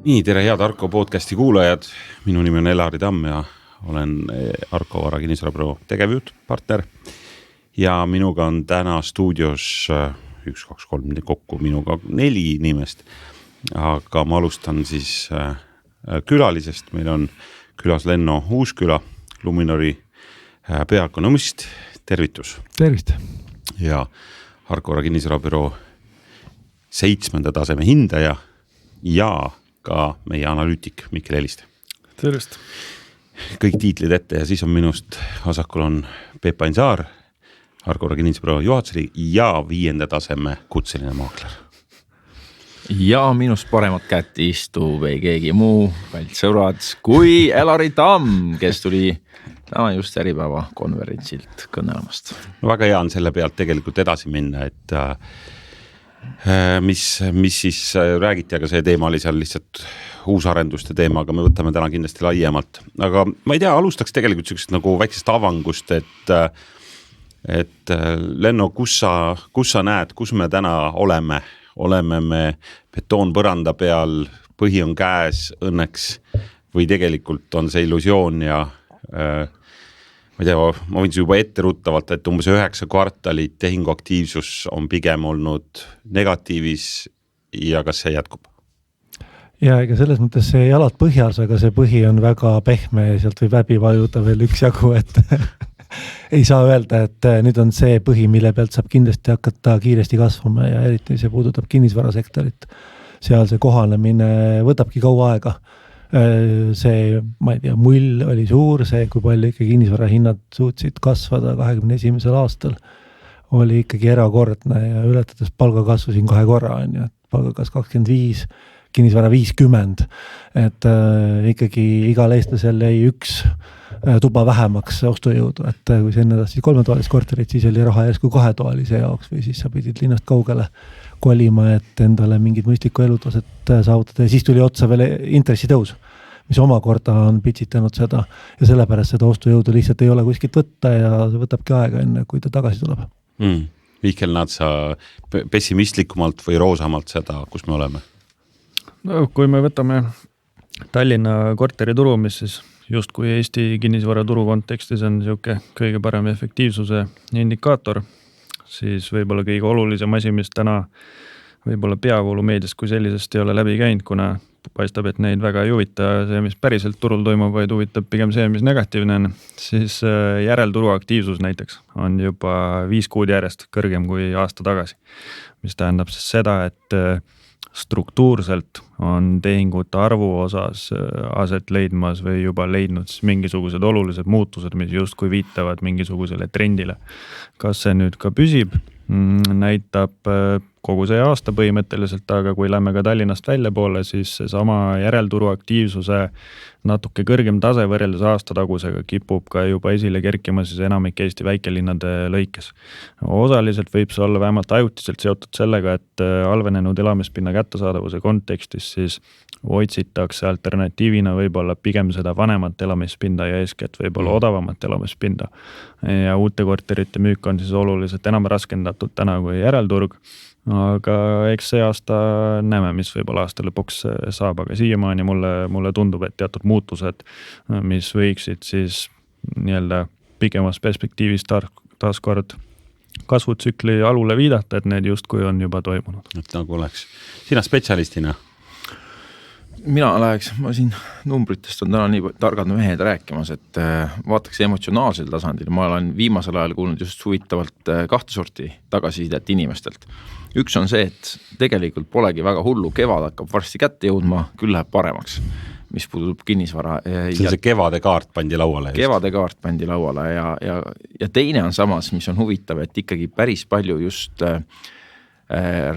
Nii, tere head Arko podcasti kuulajad. Minu nimi on Elari Tamm ja olen Arko Vara kinnisvarabüroo tegevjuht, partner. Ja minuga on täna stuudios 1, 2, 3 kokku minuga 4 inimest. Aga ma alustan siis külalisest. Meil on külas Lenno Uusküla, Luminori peaökonomist. Tervitus. Tervist. Ja Arko Vara kinnisvarabüroo 7. taseme hindaja ja ka meie analüütik Mikkel Eliste. Tervist. Kõik tiitlid ette ja siis on minust vasakul on Peep Ainsaar, Arko Vara kinnisvarabüroo juhatuse ja 5. taseme kutseline maakler. Ja minust paremat kätt istub ei keegi muu, kallid sõbrad, kui Elari Tamm, kes tuli täna just äripäeva konverentsilt kõnelemast. No, väga hea on selle pealt tegelikult edasi minna, et mis siis räägiti, aga see teema oli seal lihtsalt uusarenduste teema, aga me võtame täna kindlasti laiemalt. Aga ma ei tea, alustaks tegelikult sellisest nagu väiksest avangust, et Lenno, kus sa näed, kus me täna oleme? Oleme me betoonpõranda peal, põhi on käes õnneks või tegelikult on see illusioon ja ma ei tea, ma võin juba ette ruttavalt, et umbes 9 kvartalit tehinguaktiivsus on pigem olnud negatiivis ja kas see jätkub? Ja ega selles mõttes see jalad põhjas, aga see põhi on väga pehme ja sealt võib läbi vajuda veel üksjagu, et ei saa öelda, et nüüd on see põhi, mille pealt saab kindlasti hakata kiiresti kasvama ja eriti see puudutab kinnisvarasektorit. Seal see kohanemine võtabki kaua aega. See, ma ei tea, mull oli suur, see kui palju ikkagi kinnisvara hinnad suutsid kasvada 21. aastal oli ikkagi erakordne ja ületades palgakasvu siin 2 korra on ju, palgakas 25, kinnisvara 50, et ikkagi igal eestlasel jäi 1 tuba vähemaks ostujõudu, et kui see enne tahtsid 3-toalist korterit, siis oli raha järsku 2-toalise jaoks või siis sa pidid linnast kaugele kolima, et endale mingid mõistlikku elutaset saavutada ja siis tuli otsa veel intressitõus, mis omakorda on pitsitanud seda ja sellepärast seda ostujõudu lihtsalt ei ole kuskilt võtta ja see võtabki aega enne, kui ta tagasi tuleb. Mihkel, näed sa pessimistlikumalt või roosamalt seda, kus me oleme? No, kui me võtame Tallinna korterituru, mis siis just kui Eesti kinnisvaraturu kontekstis on siuke kõige parem efektiivsuse indikaator, siis võib-olla kõige olulisem asi, mis täna võib-olla peavoolumeedias kui sellisest ei ole läbi käinud, kuna paistab, et neid väga ei huvita see, mis päriselt turul toimub, vaid huvitab pigem see, mis negatiivne on, siis järelturu aktiivsus näiteks on juba 5 kuud järjest kõrgem kui aasta tagasi, mis tähendab siis seda, et struktuurselt on tehingute arvu osas aset leidmas või juba leidnud mingisugused olulised muutused, mis justkui viitavad mingisugusele trendile. Kas see nüüd ka püsib? Näitab kogu see aasta põhimõtteliselt, aga kui lähme ka Tallinnast välja poole, siis sama järelturu aktiivsuse natuke kõrgem tase võrreldes aasta tagusega kipub ka juba esile kerkima siis enamik Eesti väikelinnade lõikes. Osaliselt võib see olla vähemalt ajutiselt seotud sellega, et halvenenud elamispinna kättesaadavuse kontekstis siis otsitakse alternatiivina võib-olla pigem seda vanemat elamispinda ja eeskätt võib-olla odavamat elamispinda. Ja uute korterite müük on siis oluliselt enam raskendatud täna kui järelturg, aga eks see aasta näeme, mis võib-olla aasta lõpuks saab, aga siiamaani mulle tundub, et teatud muutused, mis võiksid siis nii-öelda pikemas perspektiivis taaskord kasvutsükli alule viidata, et need justkui on juba toimunud. Et nagu oleks. Sina spetsialistina? Mina läheks, ma siin numbritest on täna nii targad mehed rääkimas, et vaataks emotsionaalsel tasandil. Ma olen viimasel ajal kuulnud just huvitavalt 2 sorti tagasisidet inimestelt. Üks on see, et tegelikult polegi väga hullu, kevad hakkab varsti kätte jõudma, küll läheb paremaks, mis puudub kinnisvara. See kevade kaart pandi lauale. Kevade kaart pandi lauale ja teine on samas, mis on huvitav, et ikkagi päris palju just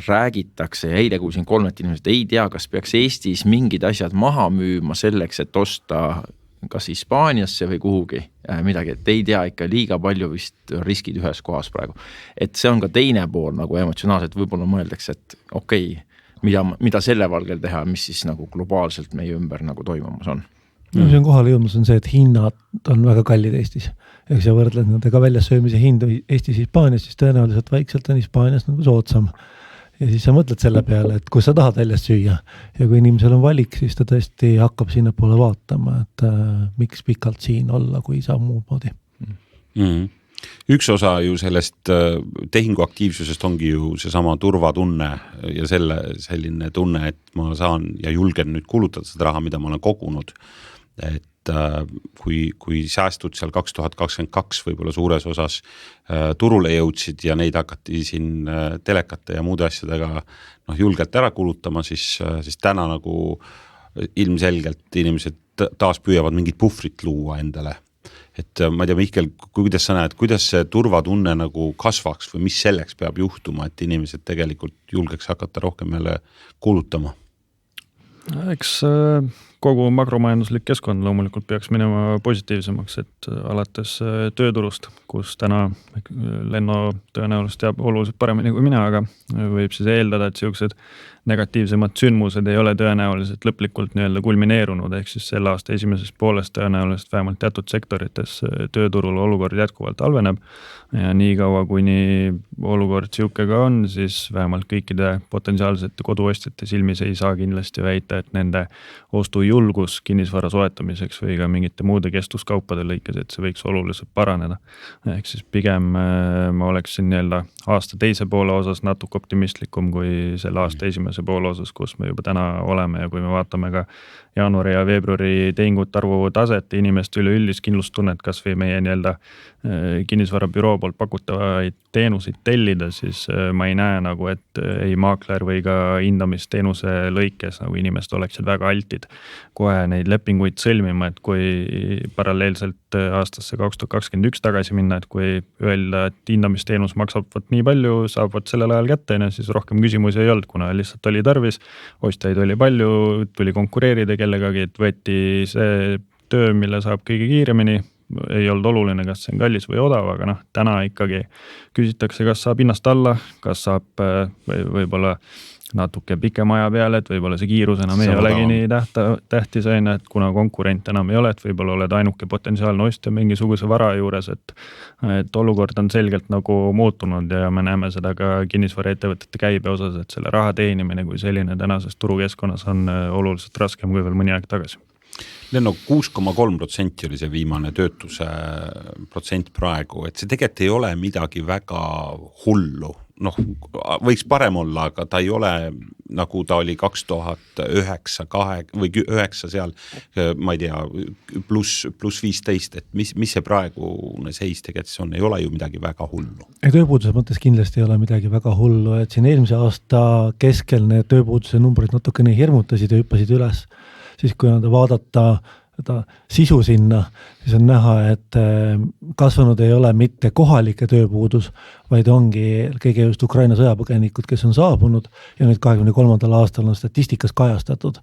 räägitakse ja eile kuulsin 3 inimesed, ei tea, kas peaks Eestis mingid asjad maha müüma selleks, et osta kas Hispaaniasse või kuhugi midagi, et ei tea ikka liiga palju vist riskid ühes kohas praegu. Et see on ka teine pool nagu emotsionaalselt, võib-olla mõeldakse, et okei, mida selle valgel teha, mis siis nagu globaalselt meie ümber nagu toimumas on. See on kohale jõudmas on see, et hinnad on väga kallid Eestis. Ja kui sa võrdled nendega väljasöömise hindu Eestis Hispaanias, siis tõenäoliselt vaikselt on Hispaanias nagu soodsam. ja siis sa mõtled selle peale, et kui sa tahad väljas süüa ja kui inimesel on valik, siis ta tõesti hakkab sinna poole vaatama, et miks pikalt siin olla, kui saab muud moodi. Üks osa ju sellest tehinguaktiivsusest ongi ju seesama turvatunne ja selline tunne, et ma saan ja julgen nüüd kulutada seda raha, mida ma olen kogunud. Et kui säästud seal 2022 võib-olla suures osas turule jõudsid ja neid hakati siin telekate ja muude asjadega julgelt ära kulutama, siis täna nagu ilmselgelt inimesed taas püüavad mingit puhvrit luua endale. Et ma ei tea, Mihkel, kuidas sa näed, kuidas see turvatunne nagu kasvaks või mis selleks peab juhtuma, et inimesed tegelikult julgeks hakata rohkem jälle kulutama? Eks kogu makromajanduslik keskkond loomulikult peaks minema positiivsemaks, et alates tööturust, kus täna Lenno tõenäoliselt teab oluliselt paremini kui mina, aga võib siis eeldada, et sellised negatiivsemad sündmused ei ole tõenäoliselt lõplikult nii-öelda kulmineerunud, ehk siis selle aasta esimeses poolest tõenäoliselt vähemalt teatud sektorites tööturul olukord jätkuvalt halveneb ja nii kaua, kuni olukord siukega on, siis vähemalt kõikide potentsiaalsete koduostjate silmis ei saa kindlasti väita, et nende ostujulgus kinnisvara soetamiseks või ka mingite muude kestuskaupade lõikes, et see võiks oluliselt paraneda. Ehk siis pigem ma oleksin nii-öelda aasta teise poole osas natuke optimistlikum kui selle aasta esimese poole osas, kus me juba täna oleme ja kui me vaatame ka jaanuari ja veebruari tehingut arvu taset inimeste üleüldist kindlustunnet, kas või meie nii-öelda kinnisvarabüroo poolt pakutavaid teenuseid tellida, siis ma ei näe nagu, et ei maakler või ka hindamisteenuse lõikes nagu inimesed oleksid väga altid kohe neid lepinguid sõlmima, et kui paralleelselt aastasse 2021 tagasi minna, et kui öelda, et hindamisteenus maksab nii palju, saab sellel ajal kätte, siis rohkem küsimusi ei olnud, kuna lihtsalt oli tarvis, ostjaid oli palju, tuli konkureerida kellegagi, et võeti see töö, mille saab kõige kiiremini, ei olnud oluline, kas see on kallis või odav, aga täna ikkagi küsitakse, kas saab hinnast alla, kas saab võib-olla natuke pikema aja peale, et võib-olla see kiirus enam ei olegi nii tähtis, et kuna konkurent enam ei ole, et võib-olla oled ainuke potentsiaalne ostja mingisuguse vara juures, et olukord on selgelt nagu muutunud ja me näeme seda ka kinnisvaraettevõtete käibe osas, et selle raha teenimine kui selline tänases turukeskkonnas on oluliselt raskem kui veel mõni aeg tagasi. Lenno, 6,3% oli see viimane töötuse protsent praegu, et see tegelikult ei ole midagi väga hullu. Võiks parem olla, aga ta ei ole nagu ta oli 2009 või 9 seal, ma ei tea, pluss 15, et mis see praegune seis tegelikult on, ei ole ju midagi väga hullu. Tööpuuduse mõttes kindlasti ei ole midagi väga hullu, et siin eelmise aasta keskel need tööpuuduse numbrid natukene hirmutasid ja hüppasid üles. Siis kui vaadata sisu sinna, siis on näha, et kasvanud ei ole mitte kohalike tööpuudus, vaid ongi kõige just Ukraina sõjapõgenikud, kes on saabunud ja nüüd 2023. aastal on statistikas kajastatud.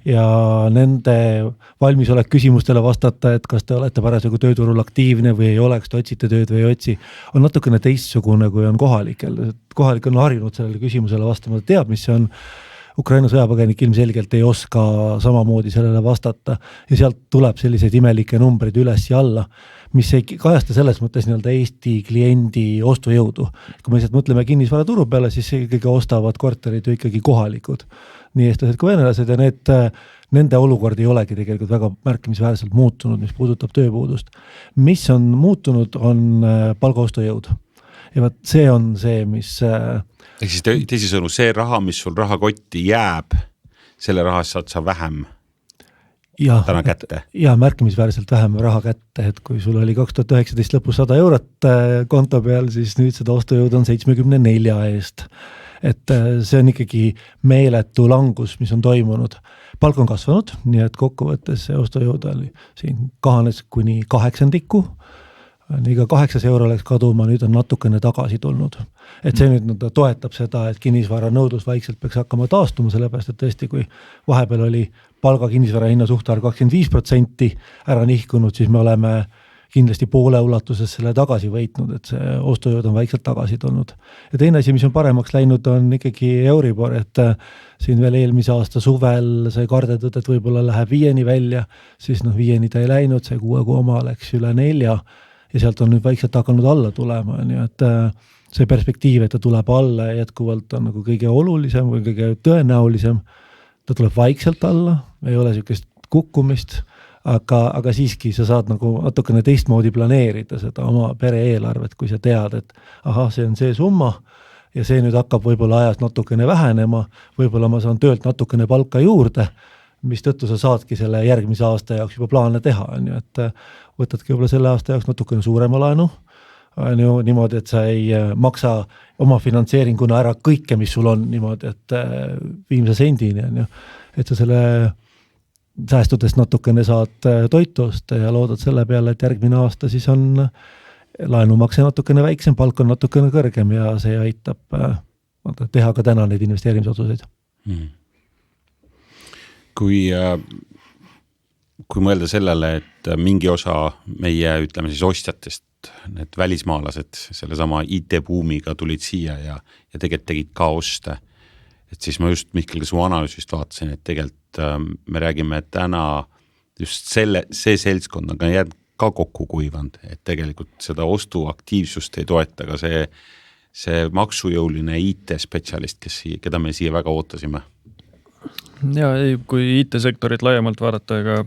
Ja nende valmisolek küsimustele vastata, et kas te olete parasjagu tööturul aktiivne või ei oleks, te otsite tööd või ei otsi, on natukene teistsugune, kui on kohalikel. Kohalik on harjunud sellele küsimusele vastama, teab, mis see on. Ukraina sõjapõgenik ilmselgelt ei oska samamoodi sellele vastata ja sealt tuleb selliseid imelikke numbrid üles ja alla, mis ei kajasta selles mõttes nii-öelda Eesti kliendi ostujõudu. Kui me lihtsalt mõtleme kinnisvaraturu peale, siis kõige ostavad korterid ju ikkagi kohalikud, nii eestlased kui venelased ja nende olukord ei olegi tegelikult väga märkimisväärselt muutunud, mis puudutab tööpuudust. Mis on muutunud, on palgaostujõud. Ja vaat see on see, mis ehk siis teisisõnu, see raha, mis sul rahakotti jääb, selle rahast saad sa vähem täna kätte. Ja märkimisväärselt vähem raha kätte, et kui sul oli 2019 lõpus 100 eurot konto peal, siis nüüd seda ostujõud on 74 eest. Et see on ikkagi meeletu langus, mis on toimunud. Palk on kasvanud, nii et kokkuvõttes see ostujõud oli siin kahanes kuni 8, nii ka 8 euro läks kaduma, nüüd on natukene tagasi tulnud. Et see nüüd toetab seda, et kinnisvara nõudlus vaikselt peaks hakkama taastuma, sellepärast, et tõesti, kui vahepeal oli palga kinnisvara hinna suhtar 25% ära nihkunud, siis me oleme kindlasti poole ulatuses selle tagasi võitnud, et see ostujõud on vaikselt tagasi tulnud. Ja teine asi, mis on paremaks läinud, on ikkagi Euribor, et siin veel eelmise aasta suvel sai kardetud, et võib-olla läheb 5 välja, siis 5 ta ei läinud, see 6 läks üle 4 ja sealt on nüüd vaikselt hakanud alla tulema, nii et see perspektiiv, et ta tuleb alla jätkuvalt on nagu kõige olulisem või kõige tõenäolisem. Ta tuleb vaikselt alla, ei ole sellist kukkumist, aga siiski sa saad nagu natukene teistmoodi planeerida seda oma pere eelarvet, kui sa tead, et ahah, see on see summa ja see nüüd hakkab võib-olla ajas natukene vähenema, võib-olla ma saan töölt natukene palka juurde, mis tõttu sa saadki selle järgmise aasta jaoks juba plaane teha, on ju, et võtadki võib-olla selle aasta jaoks natukene suurema laenu, on ju niimoodi, et sa ei maksa oma finantseeringuna ära kõike, mis sul on niimoodi, et viimse sendini, on ju, et sa selle säästudest natukene saad toitu osta ja loodad selle peale, et järgmine aasta siis on laenumakse natukene väiksem, palk on natukene kõrgem ja see aitab teha ka täna neid investeerimisotsuseid. Kui mõelda sellele, et mingi osa meie, ütleme siis ostjatest, need välismaalased selle sama IT-buumiga tulid siia ja tegelikult tegid ka oste, et siis ma just Mihkel su analüüsist vaatasin, et tegelikult me räägime täna just see seltskond on jäänud ka kokku kuivanud, et tegelikult seda ostuaktiivsust ei toeta ka see maksujõuline IT-spetsialist, keda me siia väga ootasime. Ja kui IT-sektorit laiemalt vaadata, ega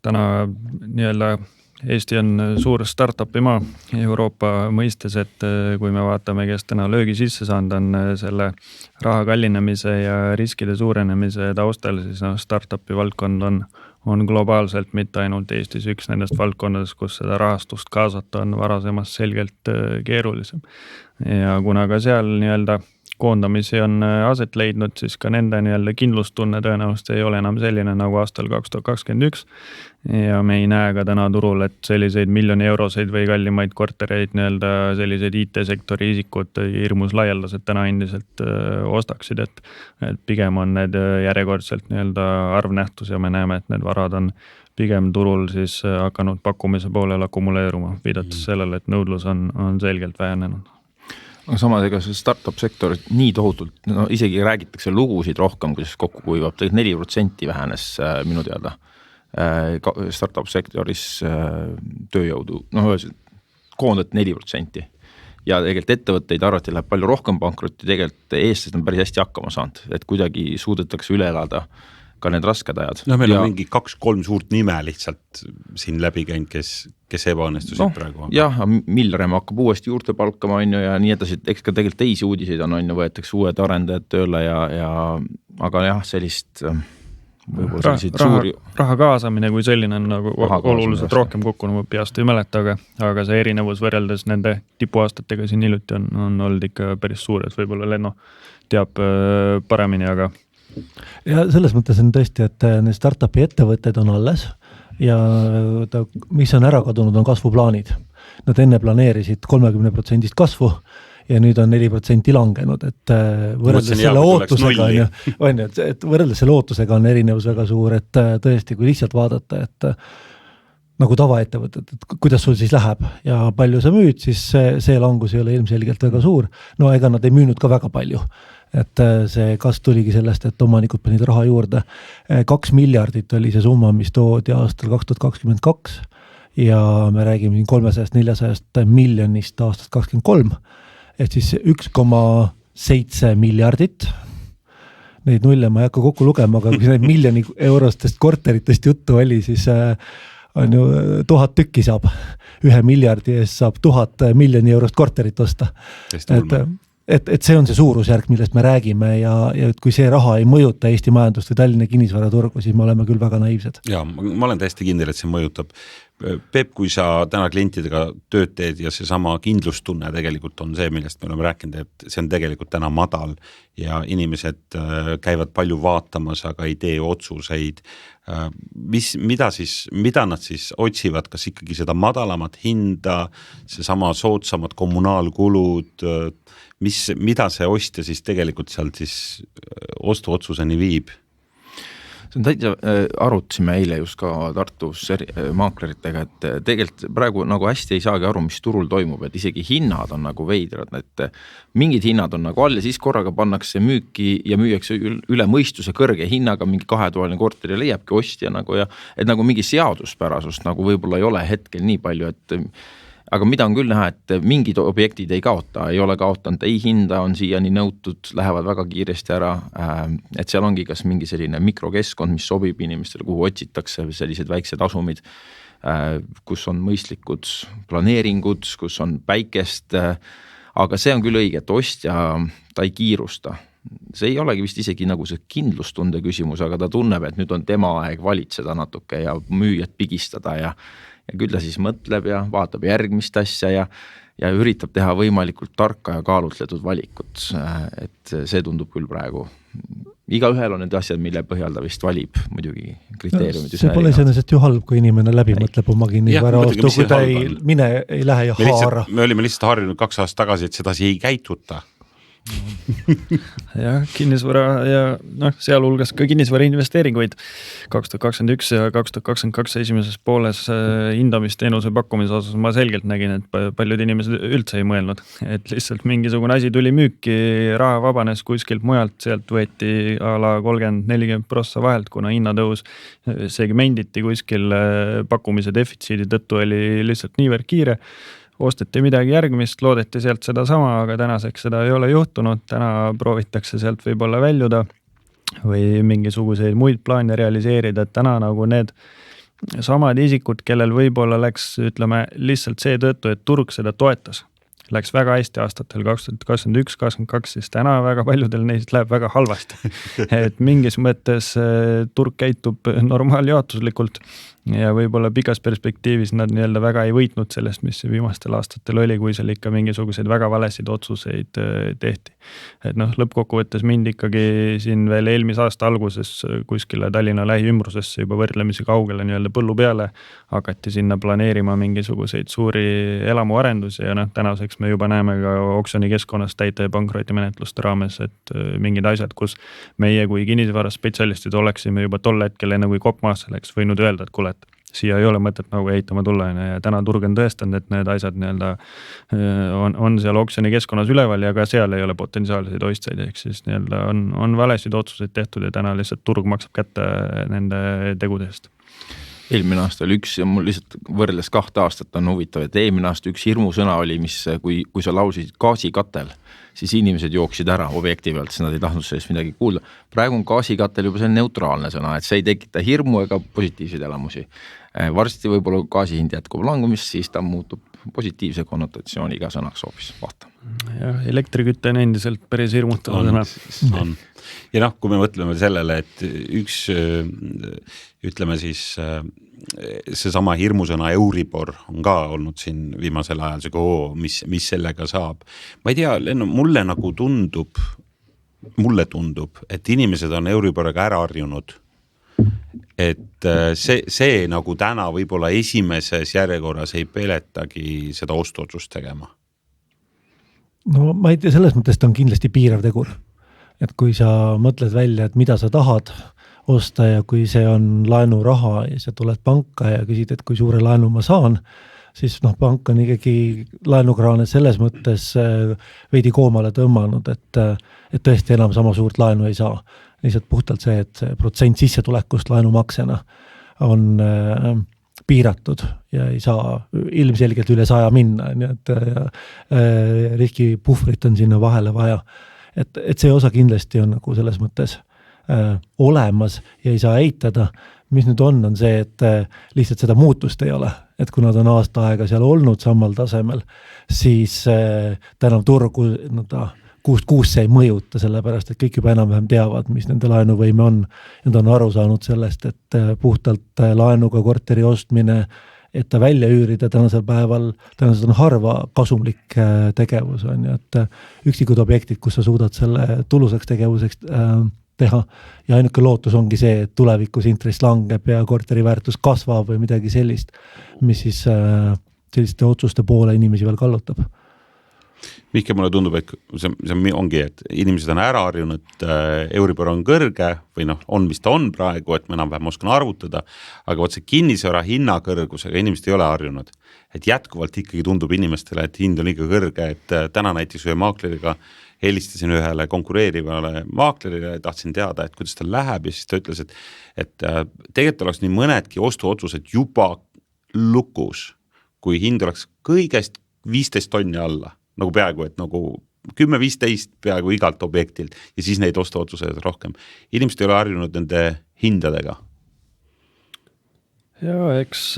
täna nii-öelda Eesti on suur startupi maa Euroopa mõistes, et kui me vaatame, kes täna löögi sisse saanud on selle raha kallinemise ja riskide suurenemise taustal, siis startupi valdkond on globaalselt mitte ainult Eestis üks nendest valdkondadest, kus seda rahastust kaasata on varasemast selgelt keerulisem. Ja kuna ka seal nii-öelda koondamisi on aset leidnud, siis ka nende nii-öelda kindlustunne tõenäoliselt ei ole enam selline nagu aastal 2021 ja me ei näe ka täna turul, et selliseid miljoni euroseid või kallimaid kortereid nii-öelda selliseid IT-sektori isikud hirmus laialdaselt täna endiselt ostaksid, et pigem on need järjekordselt nii-öelda arvnähtus ja me näeme, et need varad on pigem turul siis hakanud pakkumise poolel akumuleeruma, viidates sellele, et nõudlus on selgelt vähenenud. Aga samas ega see startup sektor nii tohutult, isegi räägitakse lugusid rohkem, kuidas kokku kuivab, tegelikult 4% vähenes minu teada startup sektoris tööjõudu, koondat 4%. Ja tegelikult ettevõtteid arvati läheb palju rohkem pankrotti, tegelikult eestlased on päris hästi hakkama saanud, et kuidagi suudetakse üle elada ka need rasked ajad. Meil on mingi 2-3 suurt nime lihtsalt siin läbi käinud, kes ebaõnnestusid praegu. Jah, Millerem hakkab uuesti juurde palkama on ju, ja nii edasi, eks ka tegelikult teisi uudiseid on ju, võetakse uued arendajad tööle aga jah, sellist võib-olla selliseid suuri... Raha kaasamine kui selline on nagu oluliselt rohkem kukkunud, peast ei mäleta, aga see erinevus võrreldes nende tipuaastatega siin hiljuti on olnud ikka päris suur, et võib-olla Lenno teab paremini, aga ja selles mõttes on tõesti, et need startupi ettevõtted on alles ja mis on ära kadunud, on kasvuplaanid. Nad enne planeerisid 30% kasvu ja nüüd on 4% langenud, et võrreldes selle ootusega et võrreldes selle ootusega on erinevus väga suur, et tõesti, kui lihtsalt vaadata, et nagu tavaettevõtted, et kuidas sul siis läheb ja palju sa müüd, siis see langus ei ole ilmselgelt väga suur. No ega nad ei müünud ka väga palju. Et see kasv tuligi sellest, et omanikud panid raha juurde. 2 miljardit oli see summa, mis toodi aastal 2022 ja me räägime 300-400 miljonist aastast 2023, et siis 1,7 miljardit. Neid nulle ma ei hakka kokku lugema, aga kui neid miljoni eurostest korteritest juttu oli, siis on ju 1000 tükki saab. 1 miljardi eest saab 1000 miljoni eurost korterit osta. Et see on see suurusjärk, millest me räägime ja et kui see raha ei mõjuta Eesti majandust või Tallinna kinnisvaraturgu, siis me oleme küll väga naiivsed. Ja ma olen täiesti kindel, et see mõjutab. Peep, kui sa täna klientidega tööd teed ja see sama kindlustunne tegelikult on see, millest me oleme rääkinud, et see on tegelikult täna madal ja inimesed käivad palju vaatamas, aga ei tee otsuseid. Mida nad siis otsivad, kas ikkagi seda madalamat hinda, see sama soodsamad kommunaalkulud, mida see ostja siis tegelikult sealt siis ostuotsuseni viib? See on täitsa, arutasime eile just ka Tartus maakleritega, et tegelikult praegu nagu hästi ei saagi aru, mis turul toimub, et isegi hinnad on nagu veidrad, et mingid hinnad on nagu all ja siis korraga pannakse müüki ja müüakse üle mõistuse kõrge hinnaga, mingi 2-toaline korteri leiabki ostja nagu ja et nagu mingi seaduspärasust nagu võib-olla ei ole hetkel nii palju, et aga mida on küll näha, et mingid objektid ei kaota, ei ole kaotanud, ei hinda on siiani nõutud, lähevad väga kiiresti ära, et seal ongi kas mingi selline mikrokeskkond, mis sobib inimestele, kuhu otsitakse sellised väiksed asumid, kus on mõistlikud planeeringud, kus on päikest, aga see on küll õige, et ostja, ta ei kiirusta. See ei olegi vist isegi nagu see kindlustunde küsimus, aga ta tunneb, et nüüd on tema aeg valitseda natuke ja müüjat pigistada ja küll ta siis mõtleb ja vaatab järgmist asja ja üritab teha võimalikult tarka ja kaalutletud valikut. Et see tundub küll praegu. Igaühel on need asjad, mille põhjal ta vist valib muidugi kriteeriumid. See pole iseenesest ju halb, kui inimene läbi mõtleb oma kinnisvara ostu, kui ta ei lähe ja haara. Me olime lihtsalt harjunud 2 aastat tagasi, et sedasi ei käituta. jah, kinnisvara ja sealhulgas ka kinnisvara investeeringuid 2021 ja 2022 esimeses pooles hindamisteenuse pakkumise osas ma selgelt nägin, et paljud inimesed üldse ei mõelnud, et lihtsalt mingisugune asi tuli müüki, raha vabanes kuskilt mujalt, sealt võeti a la 30-40% vahelt, kuna hinnatõus segmenditi kuskil pakkumise defitsiidi tõttu oli lihtsalt niivõrd kiire. Osteti midagi järgmist, loodeti sealt seda sama, aga tänaseks seda ei ole juhtunud. Täna proovitakse sealt võib-olla väljuda või mingisuguseid muid plaane realiseerida. Et täna nagu need samad isikud, kellel võib-olla läks, ütleme, lihtsalt see tõttu, et turg seda toetas. Läks väga hästi aastatel 2021-2022, siis täna väga paljudel neist läheb väga halvasti. Et mingis mõttes turg käitub normaaljaotuslikult ja võib-olla pikas perspektiivis nad nii-öelda väga ei võitnud sellest, mis viimastel aastatel oli, kui seal ikka mingisuguseid väga valesid otsuseid tehti. Et lõppkokkuvõttes mind ikkagi siin veel eelmise aasta alguses kuskile Tallinna lähiümbrusesse juba võrdlemisi kaugele nii-öelda põllu peale hakati sinna planeerima mingisuguseid suuri elamuarendusi ja tänaseks me juba näeme ka oksjoni keskkonnas täite pankrotimenetluste raames, et mingid asjad, kus meie kui kinnisvara spetsialistid oleksime juba tol hetkel enne kui kopp maasse läks võinud öelda, et kuule, siia ei ole mõtet nagu ehitama tulla ja täna turg on tõestanud, et need asjad nii-öelda on seal oksjoni keskkonnas üleval ja ka seal ei ole potentsiaalseid ostjaid, ehk siis nii-öelda on valesid otsuseid tehtud ja täna lihtsalt turg maksab kätte nende tegudest. Eelmine aasta oli üks ja mul lihtsalt võrreldes 2 aastat on huvitav, et eelmine aasta üks hirmusõna oli, mis kui sa lausid gaasikatel, siis inimesed jooksid ära objekti pealt, siis nad ei tahtnud sellest midagi kuulda. Praegu on gaasikatel juba see neutraalne sõna, et see ei tekita hirmu ega positiivseid elamusi. Varsti võib-olla gaasihind jätkub langumist, siis ta muutub positiivse konnotatsiooniga sõnaks hoopis. Vaata. Ja elektrikütte on endiselt päris hirmutav sõna. On. Ja kui me mõtleme sellele, et üks, ütleme siis, see sama hirmusõna Euribor on ka olnud siin viimasel ajal, mis sellega saab. Ma ei tea, mulle nagu tundub, et inimesed on Euriboriga ära harjunud. Et see nagu täna võib-olla esimeses järjekorras ei peletagi seda ostuotsust tegema. No ma ei tea, selles mõttes ta on kindlasti piirav tegur. Et kui sa mõtled välja, et mida sa tahad osta ja kui see on laenuraha ja sa tuled panka ja küsid, et kui suure laenu ma saan, siis pank on ikkagi laenukraane selles mõttes veidi koomale tõmmanud, et tõesti enam sama suurt laenu ei saa. Lihtsalt puhtalt see, et see protsent sissetulekust laenumaksena on piiratud ja ei saa ilmselgelt üle 100 minna, nii et riskipuhvrit on sinna vahele vaja. Et see osa kindlasti on nagu selles mõttes olemas ja ei saa eitada. Mis nüüd on see, et lihtsalt seda muutust ei ole. Et kui nad on aasta aega seal olnud samal tasemel, siis täna turgu kuust see ei mõjuta, sellepärast, et kõik juba enam-vähem teavad, mis nende laenuvõime on. Nad on aru saanud sellest, et puhtalt laenuga korteri ostmine, et ta välja üürida tänasel päeval, tänasel on harva kasumlik tegevus, on ju, et üksikud objektid, kus sa suudad selle tulusaks tegevuseks teha ja ainuke lootus ongi see, et tulevikus intress langeb ja korteri väärtus kasvab või midagi sellist, mis siis selliste otsuste poole inimesi veel kallutab. Mihke, mulle tundub, et see ongi, et inimesed on ära harjunud, Euribor on kõrge või on, mis ta on praegu, et ma enam-vähem oskan arvutada, aga see kinnisvara hinna kõrgusega inimesed ei ole harjunud. Et jätkuvalt ikkagi tundub inimestele, et hind on ikka kõrge, et täna näiteks ühe maakleriga helistasin ühele konkureerivale maaklerile ja tahtsin teada, et kuidas ta läheb ja siis ta ütles, et tegelikult oleks nii mõnedki ostuotsused juba lukus, kui hind oleks kõigest 15 tonni alla, nagu peaaegu, et nagu 10-15 peaaegu igalt objektilt ja siis neid ostuotsuseid rohkem. Inimesed ei ole harjunud nende hindadega. Ja eks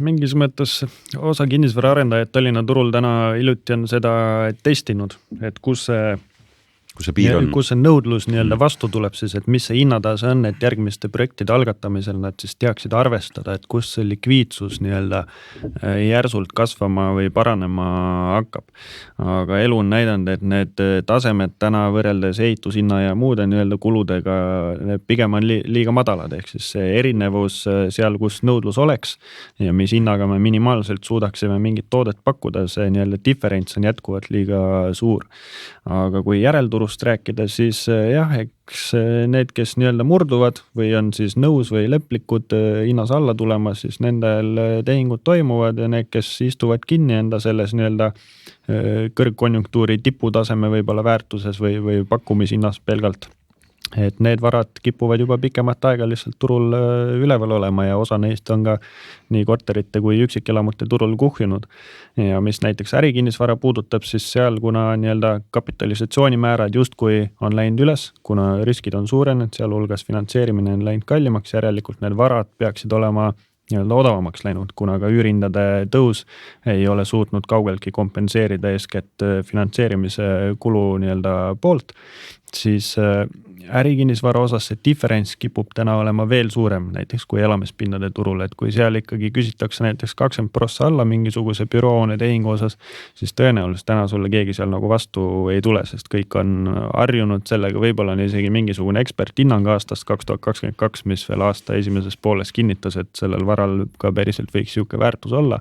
mingis mõttes osa kinnisvara arendajad Tallinna turul täna hiljuti on seda testinud, et kus see nõudlus nii-öelda vastu tuleb siis, et mis see hinnatase on, et järgmiste projektide algatamisel nad siis teaksid arvestada, et kus see likviidsus nii-öelda järsult kasvama või paranema hakkab. Aga elu on näidanud, et need tasemed täna võrreldes ehitushinna ja muude nii-öelda kuludega pigem on liiga madalad, ehk siis see erinevus seal, kus nõudlus oleks ja mis hinnaga me minimaalselt suudaksime mingit toodet pakkuda, see nii-öelda differents on jätkuvalt liiga suur. Aga kui järelturust rääkida, siis jah, eks need, kes nii-öelda murduvad või on siis nõus või leplikud hinnas alla tulema, siis nendel tehingud toimuvad ja need, kes istuvad kinni enda selles nii-öelda kõrgkonjunktuuri tiputaseme võib-olla väärtuses või pakkumishinnas pelgalt. Et need varad kipuvad juba pikemat aega lihtsalt turul üleval olema ja osa neist on ka nii korterite kui üksikelamute turul kuhjunud. Ja mis näiteks ärikinnisvara puudutab, siis seal, kuna nii-öelda kapitalisatsioonimäärad justkui on läinud üles, kuna riskid on suurenenud, seal hulgas finantseerimine on läinud kallimaks, järelikult need varad peaksid olema nii-öelda odavamaks läinud, kuna ka üürindade tõus ei ole suutnud kaugeltki kompenseerida eeskätt finantseerimise kulu nii-öelda poolt, siis ärikinnisvara osas see differents kipub täna olema veel suurem, näiteks kui elamispindade turul, et kui seal ikkagi küsitakse näiteks 20% alla mingisuguse büroone tehingu osas, siis tõenäoliselt täna sulle keegi seal nagu vastu ei tule, sest kõik on harjunud sellega, võib-olla on isegi mingisugune eksperthinnang aastast 2022, mis veel aasta esimeses pooles kinnitas, et sellel varal ka päriselt võiks siuke väärtus olla.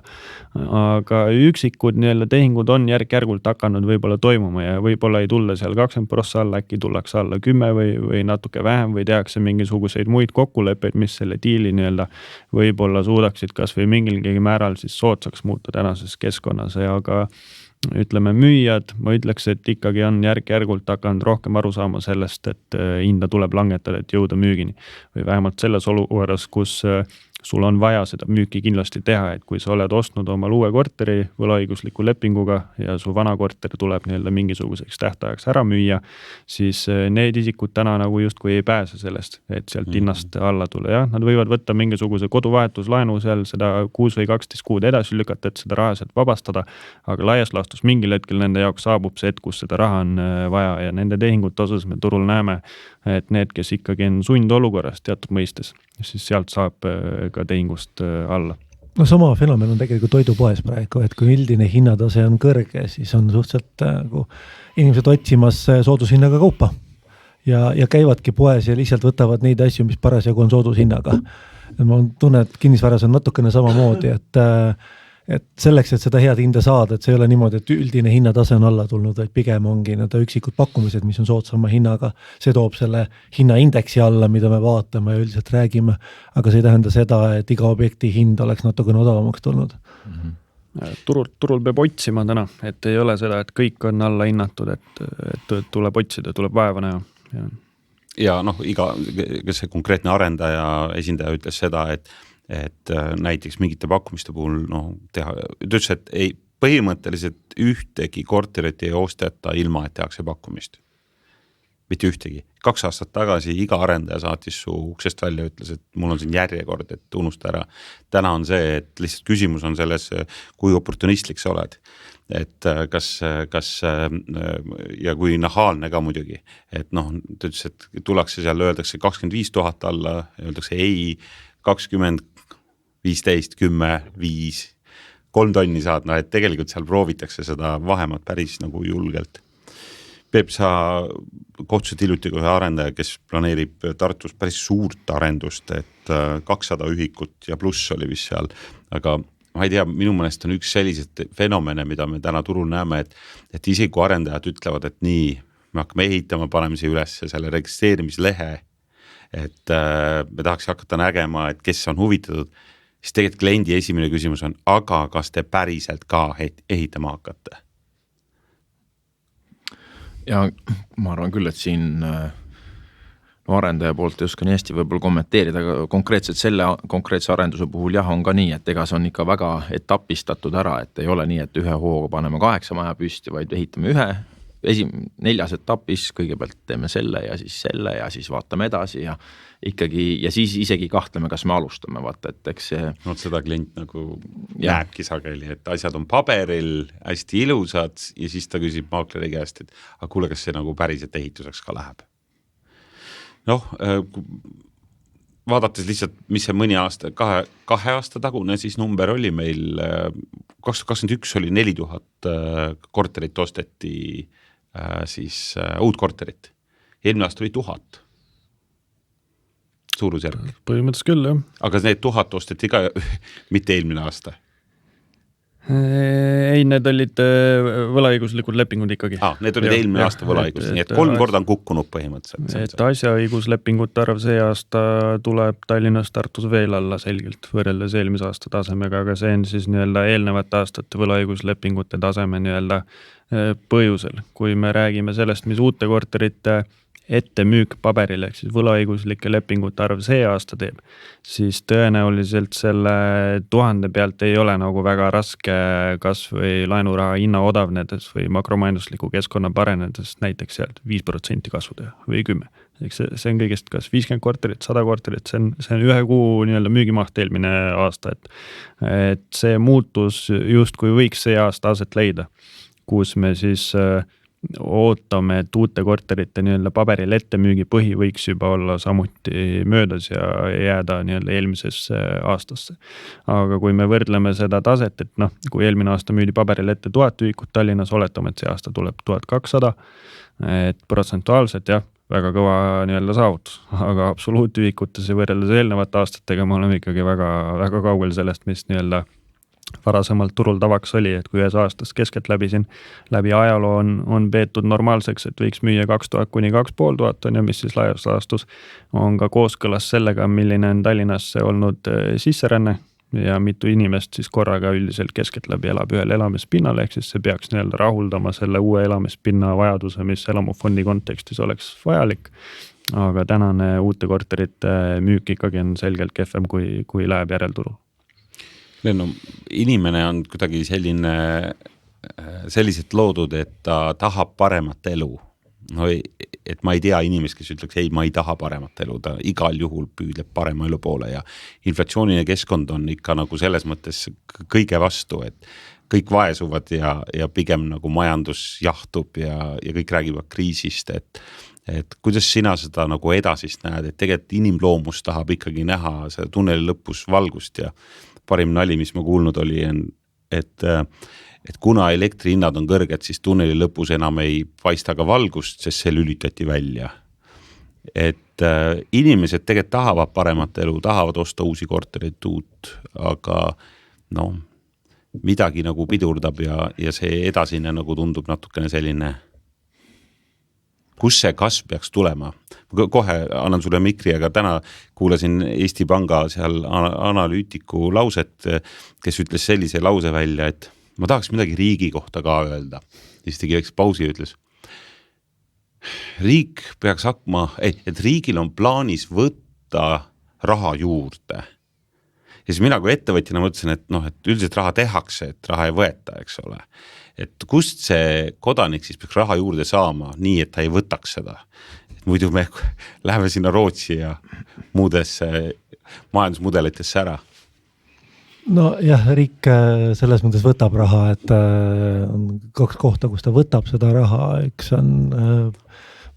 Aga üksikud nii-öelda tehingud on järk-järgult hakanud võib-olla toimuma ja võib-olla ei tulla seal 20% alla, äkki tullakse alla 10 või natuke vähem või tehakse mingisuguseid muid kokkuleppeid, mis selle diili nii-öelda võib-olla suudaksid kas või mingilgi määral siis soodsaks muuta tänases keskkonnas, aga ütleme müüjad, ma ütleks, et ikkagi on järk-järgult hakanud rohkem aru saama sellest, et hinda tuleb langetada, et jõuda müügini või vähemalt selles olukorras, kus sul on vaja seda müüki kindlasti teha, et kui sa oled ostnud omal uue korteri võlaõigusliku lepinguga ja su vana korter tuleb nii-öelda mingisuguseks tähtajaks ära müüa, siis need isikud täna nagu justkui ei pääse sellest, et sealt hinnast alla tule. Ja, nad võivad võtta mingisuguse koduvahetuslaenu seal seda 6 või 12 kuud edasi lükata, et seda raha sealt vabastada, aga laias laastus mingil hetkel nende jaoks saabub see hetk, kus seda raha on vaja ja nende tehingute osas me turul näeme, et need, kes ikkagi on sundolukorras teatud mõistes, siis sealt saab ka tehingust alla. No sama fenomen on tegelikult toidupoes praegu, et kui üldine hinnatase on kõrge, siis on suhteliselt inimesed otsimas soodushinnaga kaupa ja käivadki poes ja lihtsalt võtavad neid asju, mis parasjagu on soodushinnaga. Ma tunnen, et kinnisvaras on natukene samamoodi, et selleks, et seda head hinda saada, et see ei ole niimoodi, et üldine hinnatase on alla tulnud, vaid pigem ongi need üksikud pakkumised, mis on soodsama hinnaga. See toob selle hinnaindeksi alla, mida me vaatame ja üldiselt räägime, aga see ei tähenda seda, et iga objekti hind oleks natukene odavamaks tulnud. Turul peab otsima täna, et ei ole seda, et kõik on alla hinnatud, et tuleb otsida, tuleb vaeva näha. Ja noh, kes see konkreetne arendaja esindaja ütles seda, et näiteks mingite pakkumiste puhul ütles, et põhimõtteliselt ühtegi korterit ei osteta ilma, et tehakse pakkumist. Mitte ühtegi. 2 aastat tagasi iga arendaja saatis su uksest välja ja ütles, et mul on siin järjekord, et unusta ära. Täna on see, et lihtsalt küsimus on selles, kui oportunistlik sa oled. Et kas ja kui nahaalne ka muidugi. Et ta ütles, et tullakse seal, öeldakse 25 000 alla, öeldakse ei, 20, 15, 10, 5, 3 tonni saad, et tegelikult seal proovitakse seda vahemat päris nagu julgelt. Peep, sa kohtusid hiljuti ühe arendaja, kes planeerib Tartus päris suurt arendust, et 200 ühikut ja pluss oli vist seal, aga ma ei tea, minu mõnest on üks sellised fenomene, mida me täna turul näeme, et isegi kui arendajad ütlevad, et nii, me hakkame ehitama, paneme siia üles selle registreerimislehe, et me tahaks hakata nägema, et kes on huvitatud, siis tegelikult kliendi esimene küsimus on, aga kas te päriselt ka ehitama hakkate? Ja ma arvan küll, et siin arendaja poolt ei oska nii hästi võib-olla kommenteerida, aga konkreetselt selle konkreetse arenduse puhul jah, on ka nii, et ega see on ikka väga etapistatud ära, et ei ole nii, et ühe hooga paneme 8 maja püsti, vaid ehitame 4 etapis, kõigepealt teeme selle ja siis vaatame edasi ja ikkagi, ja siis isegi kahtleme, kas me alustame, vaata, et eks see... No seda klient nagu näebki sageli, et asjad on paberil hästi ilusad ja siis ta küsib maakleri käest, et aga kuule, kas see nagu päriselt ehituseks ka läheb? Noh, vaadates lihtsalt, mis see mõni aasta, 2 aasta tagune siis number oli meil, 2021 oli 4000 korterit osteti siis uut korterit. Eelmine aasta oli 1000 suurusjärg. Põhimõtteliselt küll, jah. Aga need 1000 osteti ka mitte eelmine aasta? Ei, need olid võlaõiguslikud lepingud ikkagi. Need olid eelmine aasta võlaõigus, nii et 3 korda on kukkunud põhimõtteliselt. Et asjaõiguslepingute arv see aasta tuleb Tallinnas Tartus veel alla selgelt võrreldes eelmise aasta tasemega, aga see on siis nii-öelda eelnevate aastate võlaõiguslepingute taseme nii-öelda põhjusel. Kui me räägime sellest, mis uute korterite ette müük paberil, ehk siis võlaõiguslike lepingute arv see aasta teeb, siis tõenäoliselt selle 1000 pealt ei ole nagu väga raske kas või laenuraha hinna odavnedes või makromajandusliku keskkonna parenedes näiteks sealt 5% kasvu teha või 10. Eks see on kõigest kas 50 korterit, 100 korterit, see on 1 kuu nii-öelda müügimaht eelmine aasta, et see muutus justkui võiks see aasta aset leida, kus me siis ootame, et uute korterite nii-öelda paberil ettemüügi põhi võiks juba olla samuti möödas ja jääda nii-öelda eelmisesse aastasse. Aga kui me võrdleme seda taset, et kui eelmine aasta müüdi paberil ette 1000 ühikut Tallinnas, oletame, et see aasta tuleb 1200, et protsentuaalselt jah, väga kõva nii-öelda saavutus, aga absoluutühikutes ja võrreldes eelnevate aastatega me oleme ikkagi väga, väga kaugel sellest, mis nii-öelda varasemalt turul tavaks oli, et kui 1 aastast keskelt läbi ajaloo on peetud normaalseks, et võiks müüa 2000 kuni 2500 ja mis siis laias laastus on ka kooskõlas sellega, milline on Tallinnasse olnud sisseränne ja mitu inimest siis korraga üldiselt keskelt läbi elab ühel elamispinnal, ehk siis see peaks nii-öelda rahuldama selle uue elamispinna vajaduse, mis elamufondi kontekstis oleks vajalik, aga tänane uute korterite müük ikkagi on selgelt kehvem, kui läheb järelturul. Lennu, inimene on kuidagi selliselt loodud, et ta tahab paremat elu. No, et ma ei tea inimest, kes ütleks, ei, ma ei taha paremat elu, ta igal juhul püüdleb parema elu poole ja inflatsiooniline keskkond on ikka nagu selles mõttes kõige vastu, et kõik vaesuvad ja pigem nagu majandus jahtub ja kõik räägivad kriisist, et kuidas sina seda nagu edasist näed, et tegelikult inimloomus tahab ikkagi näha seda tunneli lõpus valgust ja parim nali, mis ma kuulnud oli, et kuna elektrihinnad on kõrged, siis tunneli lõpus enam ei paista ka valgust, sest see lülitati välja. Et inimesed tegelikult tahavad paremat elu, tahavad osta uusi korterit uut, aga midagi nagu pidurdab ja see edasine nagu tundub natukene selline, kus see kasv peaks tulema. Kohe annan sulle mikri, aga täna kuulasin Eesti Panga seal analüütiku lauset, kes ütles sellise lause välja, et ma tahaks midagi riigi kohta ka öelda. Siis tegi väikse pausi ja ütles, riik peaks hakkama, et riigil on plaanis võtta raha juurde. Ja siis mina kui ettevõtjana mõtlesin, et üldiselt raha tehakse, et raha ei võeta, eks ole. Et kust see kodanik siis peaks raha juurde saama nii, et ta ei võtaks seda. Et muidu me läheme sinna Rootsi ja muudesse majandusmudelitesse ära. No jah, riik selles mõttes võtab raha, et on 2 kohta, kus ta võtab seda raha, üks on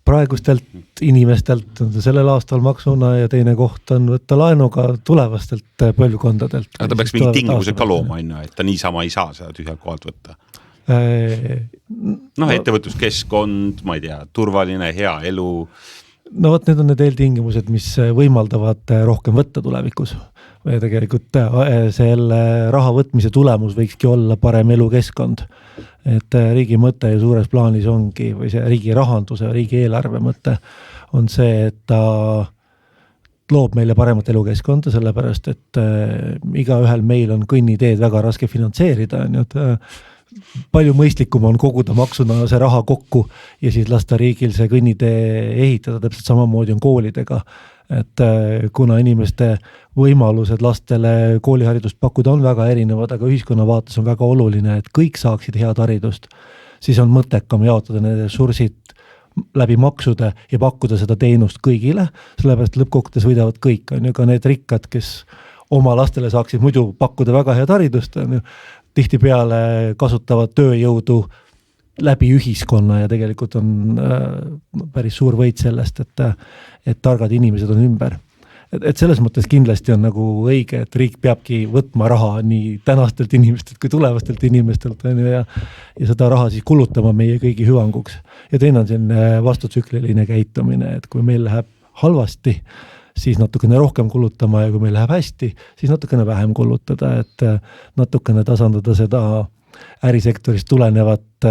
praegustelt inimestelt sellel aastal maksuna ja teine koht on võtta laenuga tulevastelt põlvkondadelt. Aga ta peaks mingi tingimused ka looma, et ta niisama ei saa seda tühjalt kohalt võtta. Ettevõtluskeskkond, ma ei tea, turvaline, hea elu. No võt, need on need eeltingimused, mis võimaldavad rohkem võtta tulevikus. Või tegelikult selle raha võtmise tulemus võikski olla parem elukeskkond. Et riigi mõte ja suures plaanis ongi, või see riigi rahanduse, riigi eelarve mõte on see, et ta loob meile paremat elukeskkonda, sellepärast, et igaühel meil on kõnniteed väga raske finantseerida, palju mõistlikum on koguda maksuna see raha kokku ja siis lasta riigil see kõnnitee ehitada, täpselt samamoodi on koolidega. Et kuna inimeste võimalused lastele kooliharidust pakkuda on väga erinevad, aga ühiskonna vaates on väga oluline, et kõik saaksid head haridust, siis on mõttekam jaotada need ressursid läbi maksude ja pakkuda seda teenust kõigile, sellepärast lõppkokkuvõttes võidavad kõik, on ju ka need rikkad, kes oma lastele saaksid muidu pakkuda väga head haridust, on ju, tihtipeale kasutavad tööjõudu läbi ühiskonna ja tegelikult on päris suur võit sellest, et targad inimesed on ümber. Et selles mõttes kindlasti on nagu õige, et riik peabki võtma raha nii tänastelt inimestelt kui tulevastelt inimestelt on ju, ja seda raha siis kulutama meie kõigi hüvanguks. Ja teine on selline vastutsükliline käitumine, et kui meil läheb halvasti, siis natukene rohkem kulutama ja kui meil läheb hästi, siis natukene vähem kulutada, et natukene tasandada seda ärisektorist tulenevat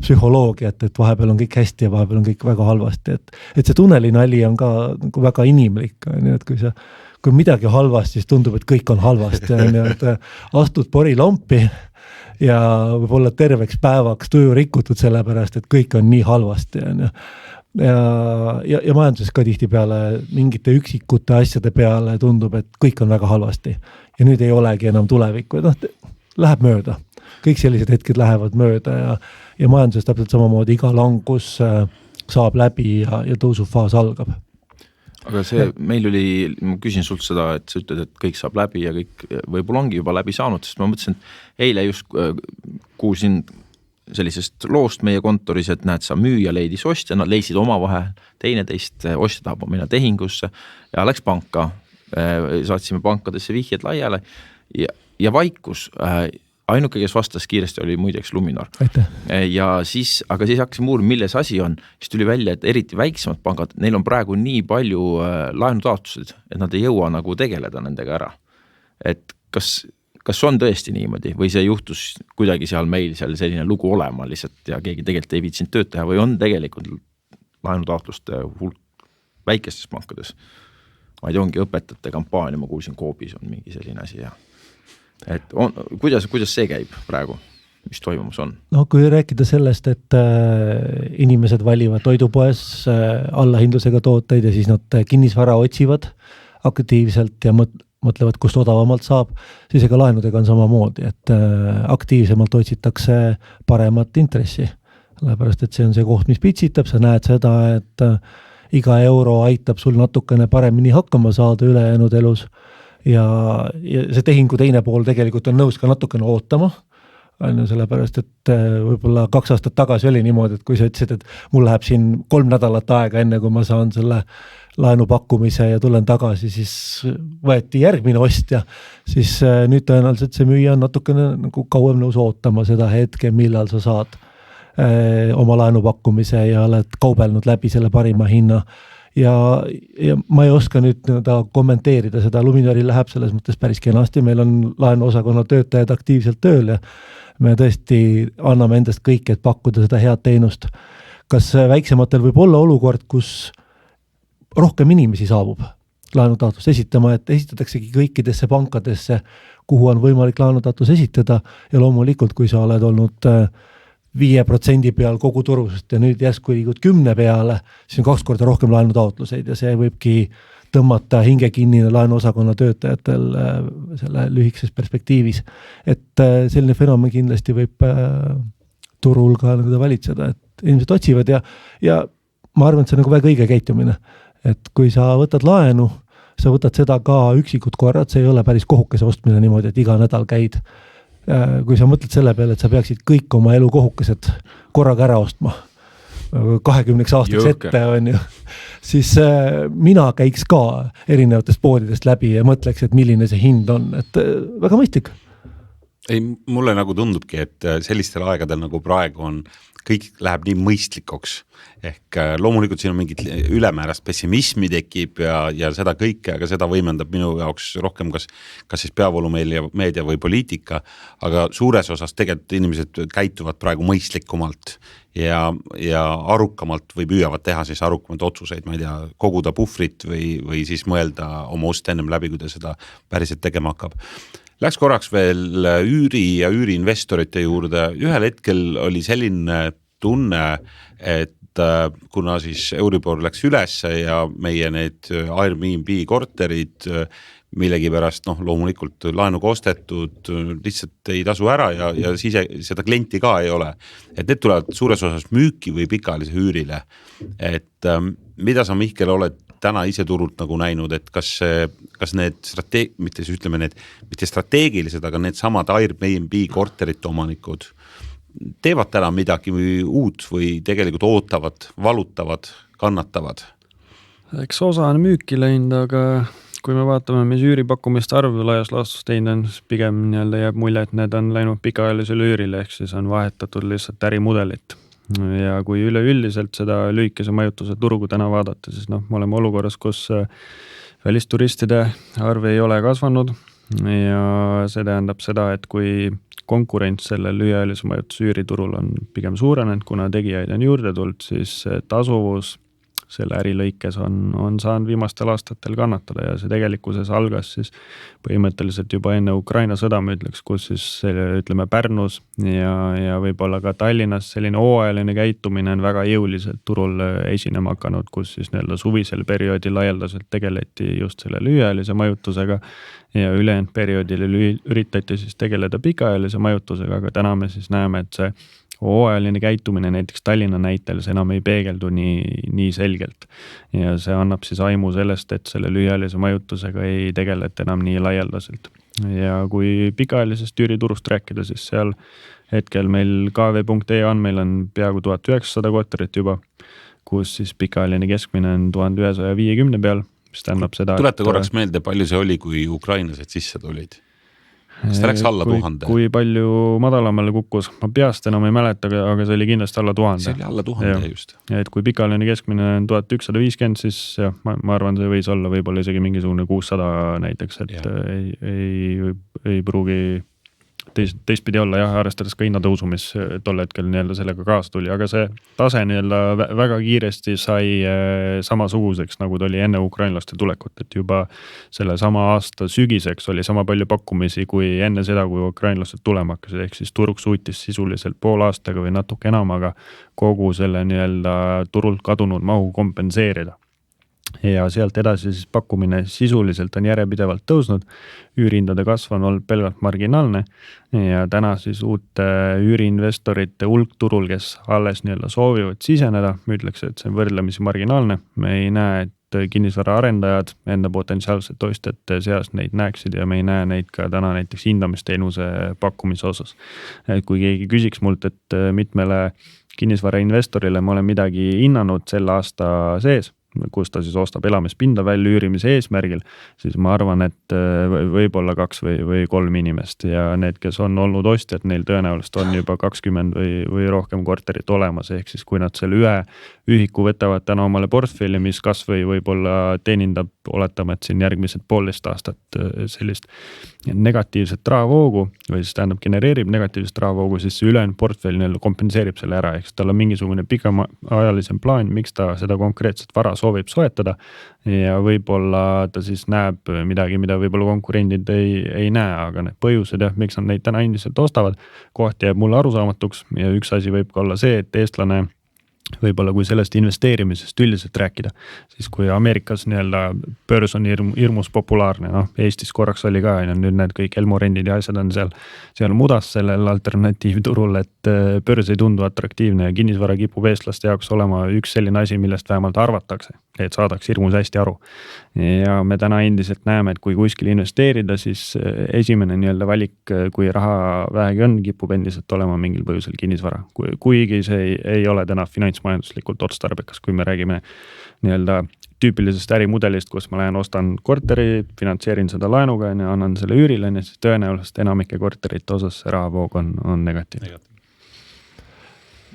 psühholoogiat, et vahepeal on kõik hästi ja vahepeal on kõik väga halvasti, et see tunnelinali on ka nagu väga inimlik, et kui midagi halvasti, siis tundub, et kõik on halvasti, et astud porilampi ja võib-olla terveks päevaks tuju rikutud sellepärast, et kõik on nii halvasti, ja majanduses ka tihtipeale mingite üksikute asjade peale tundub, et kõik on väga halvasti ja nüüd ei olegi enam tulevikku, läheb mööda. Kõik sellised hetked lähevad mööda ja majanduses täpselt samamoodi iga langus saab läbi ja tõusufaas algab. Aga see meil oli, ma küsin sult seda, et sa ütled, et kõik saab läbi ja kõik võib-olla ongi juba läbi saanud, sest ma mõtlesin, et eile just kuulsin sellisest loost meie kontoris, et näed, sa müüja leidis ostja, nad leidsid omavahel teineteist, ostja tahab minna tehingusse ja läks panka, saatsime pankadesse vihjed laiale ja vaikus ainuke, kes vastas kiiresti, oli muideks Luminor. Ja siis, aga siis hakkasin uurima, milles asi on. Siis tuli välja, et eriti väiksemad pangad, neil on praegu nii palju laenutaotlused, et nad ei jõua nagu tegeleda nendega ära. Et kas on tõesti niimoodi või see juhtus kuidagi seal meil seal selline lugu olema lihtsalt ja keegi tegelikult ei viitsinud tööd teha või on tegelikult laenutaotluste hulk väikestes pankades? Ma ei tea, ongi õpetajate kampaania, ma kuulsin Koobis on mingi selline asi ja et kuidas see käib praegu, mis toimumus on? No kui rääkida sellest, et inimesed valivad toidupoes allahindlusega tooteid ja siis nad kinnisvara otsivad aktiivselt ja mõtlevad, kust odavamalt saab, siis ega laenudega on samamoodi, et aktiivsemalt otsitakse paremat intressi. Sellepärast, et see on see koht, mis pitsitab, sa näed seda, et iga euro aitab sul natukene paremini hakkama saada ülejäänud elus. Ja see tehingu teine pool tegelikult on nõus ka natukene ootama, sellepärast, et võib-olla 2 aastat tagasi oli niimoodi, et kui sa ütlesid, et mul läheb siin 3 nädalat aega enne, kui ma saan selle laenupakkumise ja tulen tagasi, siis võeti järgmine ostja, siis nüüd tõenäoliselt see müüja on natukene nagu kauem nõus ootama seda hetke, millal sa saad oma laenupakkumise ja oled kaubelnud läbi selle parima hinna. Ja ma ei oska nüüd kommenteerida seda, Luminori läheb selles mõttes päris kenasti, meil on laenuosakonna töötajad aktiivselt tööl ja me tõesti anname endast kõik, et pakkuda seda head teenust. Kas väiksematel võib olla olukord, kus rohkem inimesi saabub laenutaotlust esitama, et esitataksegi kõikidesse pankadesse, kuhu on võimalik laenutaotlus esitada ja loomulikult, kui sa oled olnud 5% peal kogu turusest ja nüüd järsku liigud 10 peale, siis on 2 korda rohkem laenutaotluseid ja see võibki tõmmata hinge kinni laenuosakonna töötajatel selle lühikeses perspektiivis. Et selline fenomen kindlasti võib turul ka nagu valitseda, et inimesed otsivad ja ma arvan, et see on nagu väga õige käitumine. Et kui sa võtad laenu, sa võtad seda ka üksikud korrad, see ei ole päris kohukese ostmine niimoodi, et iga nädal käid. Kui sa mõtled selle peale, et sa peaksid kõik oma elu kohukesed korraga ära ostma 20 aastaks ette on ju, siis mina käiks ka erinevatest poodidest läbi ja mõtleks, et milline see hind on, et väga mõistlik. Ei, mulle nagu tundubki, et sellistel aegadel nagu praegu on, kõik läheb nii mõistlikuks. Ehk loomulikult siin on mingit ülemäärast pessimismi tekib ja seda kõike, aga seda võimendab minu jaoks rohkem kas siis peavoolumeedia või poliitika, aga suures osas tegelikult inimesed käituvad praegu mõistlikumalt ja arukamalt või püüavad teha siis arukamalt otsuseid, ma ei tea, koguda puhvrit või siis mõelda oma ost ennem läbi, kui ta seda päriselt tegema hakkab. Läks korraks veel üüri ja üüriinvestorite juurde. Ühel hetkel oli selline tunne, et kuna siis Euribor läks ülesse ja meie need Airbnb korterid millegi pärast loomulikult laenuga ostetud lihtsalt ei tasu ära ja siis seda klienti ka ei ole. Et need tulevad suures osas müüki või pikaajalise üürile. Et mida sa, Mihkel, oled täna ise turult nagu näinud, et kas need mitte strateegilised, aga need samad Airbnb korterite omanikud teevad täna midagi uut või tegelikult ootavad, valutavad, kannatavad? Eks osa on müüki läinud, aga kui me vaatame, mis üüripakkumiste arv laias laastus teinud on, siis pigem jääb mulje, et need on läinud pikaajalisele üürile, ehk siis on vahetatud lihtsalt ärimudelit. Ja kui üleüldiselt seda lühikese majutuse turgu täna vaadata, siis me oleme olukorras, kus välisturistide arv ei ole kasvanud ja see tähendab seda, et kui konkurents selle lühiajalise majutuse üüriturul on pigem suurenenud, kuna tegijaid on juurde tulnud, siis tasuvus selle ärilõikes on saanud viimastel aastatel kannatada ja see tegelikkuses algas siis põhimõtteliselt juba enne Ukraina sõda, ma ütleks, kus siis ütleme Pärnus ja võib-olla ka Tallinnas selline hooajaline käitumine on väga jõuliselt turul esinema hakanud, kus siis suvisel perioodil laialdaselt tegeleti just selle lühiajalise majutusega ja ülejäänud perioodil üritati siis tegeleda pikaajalise majutusega, aga täna me siis näeme, et see hooajaline käitumine näiteks Tallinna näitel see enam ei peegeldu nii selgelt. Ja see annab siis aimu sellest, et selle lühiajalise majutusega ei tegeleta enam nii laialdaselt. Ja kui pikaajalisest üüriturust rääkida, siis seal hetkel meil kv.ee andmeil on peaaegu 1900 korterit juba, kus siis pikaajaline keskmine on 1150 peal, mis tähendab seda, tuleta korraks meelde, palju see oli, kui ukrainlased sisse tulid? Kas ta läks alla 1000? Kui palju madalamale kukkus, ma peast enam ei mäleta, aga see oli kindlasti alla 1000. See oli alla 1000 just. Et kui pikaajaline keskmine on 1150, siis jah, ma arvan, see võis olla võib-olla isegi mingisugune 600 näiteks, et ei pruugi teistpidi olla jah, arvestades ka hinnatõusu, mis tol hetkel sellega kaasa tuli, aga see tase väga kiiresti sai samasuguseks, nagu ta oli enne ukrainlaste tulekut, et juba selle sama aasta sügiseks oli sama palju pakkumisi kui enne seda, kui ukrainlased tulema hakkasid, ehk siis turg suutis sisuliselt pool aastaga või natuke enam, aga kogu selle turult kadunud mahu kompenseerida. Ja sealt edasi siis pakkumine sisuliselt on järjepidevalt tõusnud, üürihindade kasv on olnud pelgalt marginaalne ja täna siis uute üüriinvestorite hulk turul, kes alles soovivad siseneda, ma ütleks, et see on võrdlemisi marginaalne, me ei näe, et kinnisvara arendajad enda potentsiaalsete ostjate seas neid näeksid ja me ei näe neid ka täna näiteks hindamisteenuse pakkumise osas. Et kui keegi küsiks mult, et mitmele kinnisvara investorile ma olen midagi hinnanud selle aasta sees, kus ta siis ostab elamispinda välja üürimise eesmärgil, siis ma arvan, et võib-olla 2 või 3 inimest ja need, kes on olnud ostjad, neil tõenäoliselt on juba 20 või rohkem korterit olemas, ehk siis kui nad selle ühiku võtavad täna omale portfelli, mis kas või võib-olla teenindab, oletame, et siin järgmised 1,5 aastat sellist negatiivset rahavoogu või siis tähendab genereerib negatiivset rahavoogu, siis see ülejäänud portfell kompenseerib selle ära, ehk tal on mingisugune pikemaajalisem plaan, miks ta seda konkreetset vara soovib soetada ja võib-olla ta siis näeb midagi, mida võib-olla konkurendid ei näe, aga need põhjused jah, miks nad neid täna endiselt ostavad, kohti jääb mulle arusaamatuks ja üks asi võib ka olla see, et eestlane võib-olla kui sellest investeerimisest üldiselt rääkida, siis kui Ameerikas börs on hirmus populaarne, Eestis korraks oli ka ja nüüd need kõik elmurendid ja asjad on seal mudas sellel alternatiivturul, et börs ei tundu atraktiivne ja kinnisvara kipub eestlaste jaoks olema üks selline asi, millest vähemalt arvatakse, et saadaks hirmus hästi aru. Ja me täna endiselt näeme, et kui kuskil investeerida, siis esimene valik, kui raha vähegi on, kipub endiselt olema mingil põhjusel kinnisvara, kuigi see ei ole täna finantsmajanduslikult otstarbekas, kui me räägime tüüpilisest ärimudelist, kus ma lähen ostan korteri, finantseerin seda laenuga ja annan selle üürile, siis tõenäoliselt enamike korterite osas see rahavoog on negatiivne.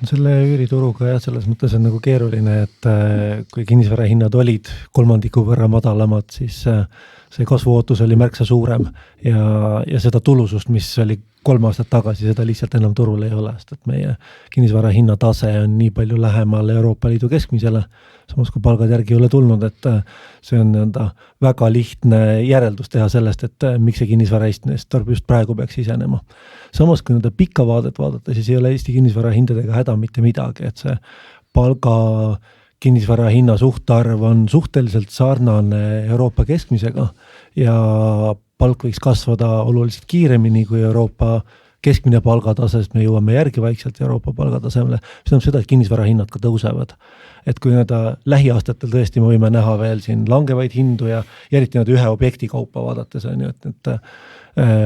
Selle üürituruga jah, selles mõttes on keeruline, et kui kinnisvara hinnad olid 3% võrra madalamad, siis see kasvuootus oli märksa suurem ja seda tulusust, mis oli 3 aastat tagasi, seda lihtsalt enam turul ei ole, sest et meie kinnisvara hinnatase on nii palju lähemal Euroopa Liidu keskmisele, samas kui palgad järgi ei ole tulnud, et see on väga lihtne järeldus teha sellest, et miks see kinnisvaraistor just praegu peaks sisenema. Samas kui pikka vaadet vaadata, siis ei ole Eesti kinnisvara hindadega häda mitte midagi, et see palga kinnisvara hinna suhtarv on suhteliselt sarnane Euroopa keskmisega ja palk võiks kasvada oluliselt kiiremini kui Euroopa keskmine palgatase, sest me jõuame järgi vaikselt Euroopa palgatasemele, mis on seda, et kinnisvara hinnad ka tõusevad. Et kui lähiaastatel tõesti me võime näha veel siin langevaid hindu ja eriti ühe objekti kaupa vaadates on ju, et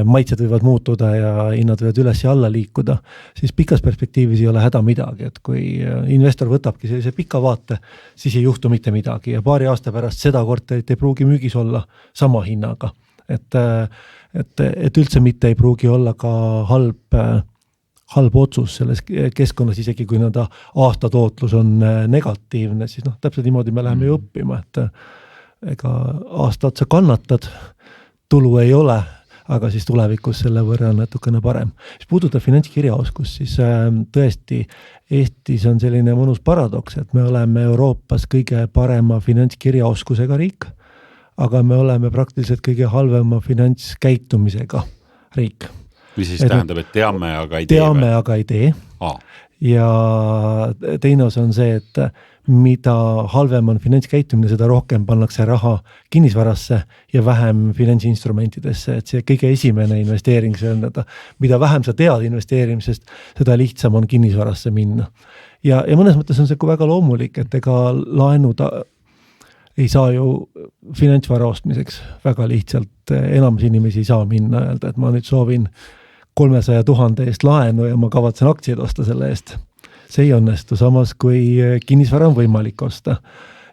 maitsed võivad muutuda ja hinnad võivad üles ja alla liikuda, siis pikas perspektiivis ei ole häda midagi, et kui investor võtabki sellise pika vaate, siis ei juhtu mitte midagi ja paari aasta pärast seda korterit ei pruugi müügis olla sama hinnaga. Et üldse mitte ei pruugi olla ka halb otsus selles keskkonnas, isegi kui aastatootlus on negatiivne, siis täpselt niimoodi me läheme ju õppima, et ega aasta otsa kannatad, tulu ei ole, aga siis tulevikus selle võrra natukene parem. Mis puudutab finantskirjaoskust, siis tõesti Eestis on selline mõnus paradoks, et me oleme Euroopas kõige parema finantskirjaoskusega riik, aga me oleme praktiliselt kõige halvema finantskäitumisega riik. Mis siis tähendab, et teame, aga ei tee? Teame, aga ei tee. Ja teine osa on see, et mida halvem on finantskäitumine, seda rohkem pannakse raha kinnisvarasse ja vähem finantsinstrumentidesse, et see kõige esimene investeering, see on, mida vähem sa tead investeerimisest, seda lihtsam on kinnisvarasse minna. Ja mõnes mõttes on see väga loomulik, et ega laenud ei saa ju finantsvara ostmiseks väga lihtsalt, enamus inimesi ei saa minna öelda, et ma nüüd soovin 300,000 eest laenu ja ma kavatsen aktsiaid osta selle eest. See ei õnnestu, samas kui kinnisvara on võimalik osta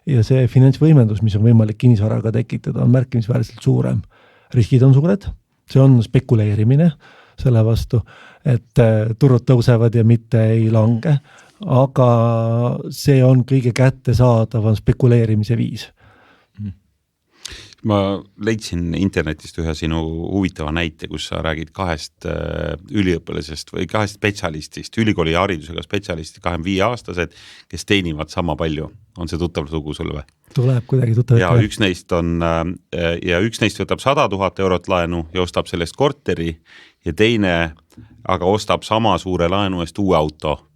ja see finantsvõimendus, mis on võimalik kinnisvaraga tekitada, on märkimisväärselt suurem. Riskid on suured, see on spekuleerimine selle vastu, et turud tõusevad ja mitte ei lange, aga see on kõige kättesaadavam spekuleerimise viis. Ma leidsin internetist ühe sinu huvitava näite, kus sa räägid 2 üliõpilasest või 2 spetsialistist, ülikooli haridusega spetsialisti, 25-aastased, kes teenivad sama palju. On see tuttav lugu sulle või? Tuleb kuidagi tuttav. Ja üks neist võtab 100,000 eurot laenu ja ostab sellest korteri ja teine aga ostab sama suure laenu eest uue auto.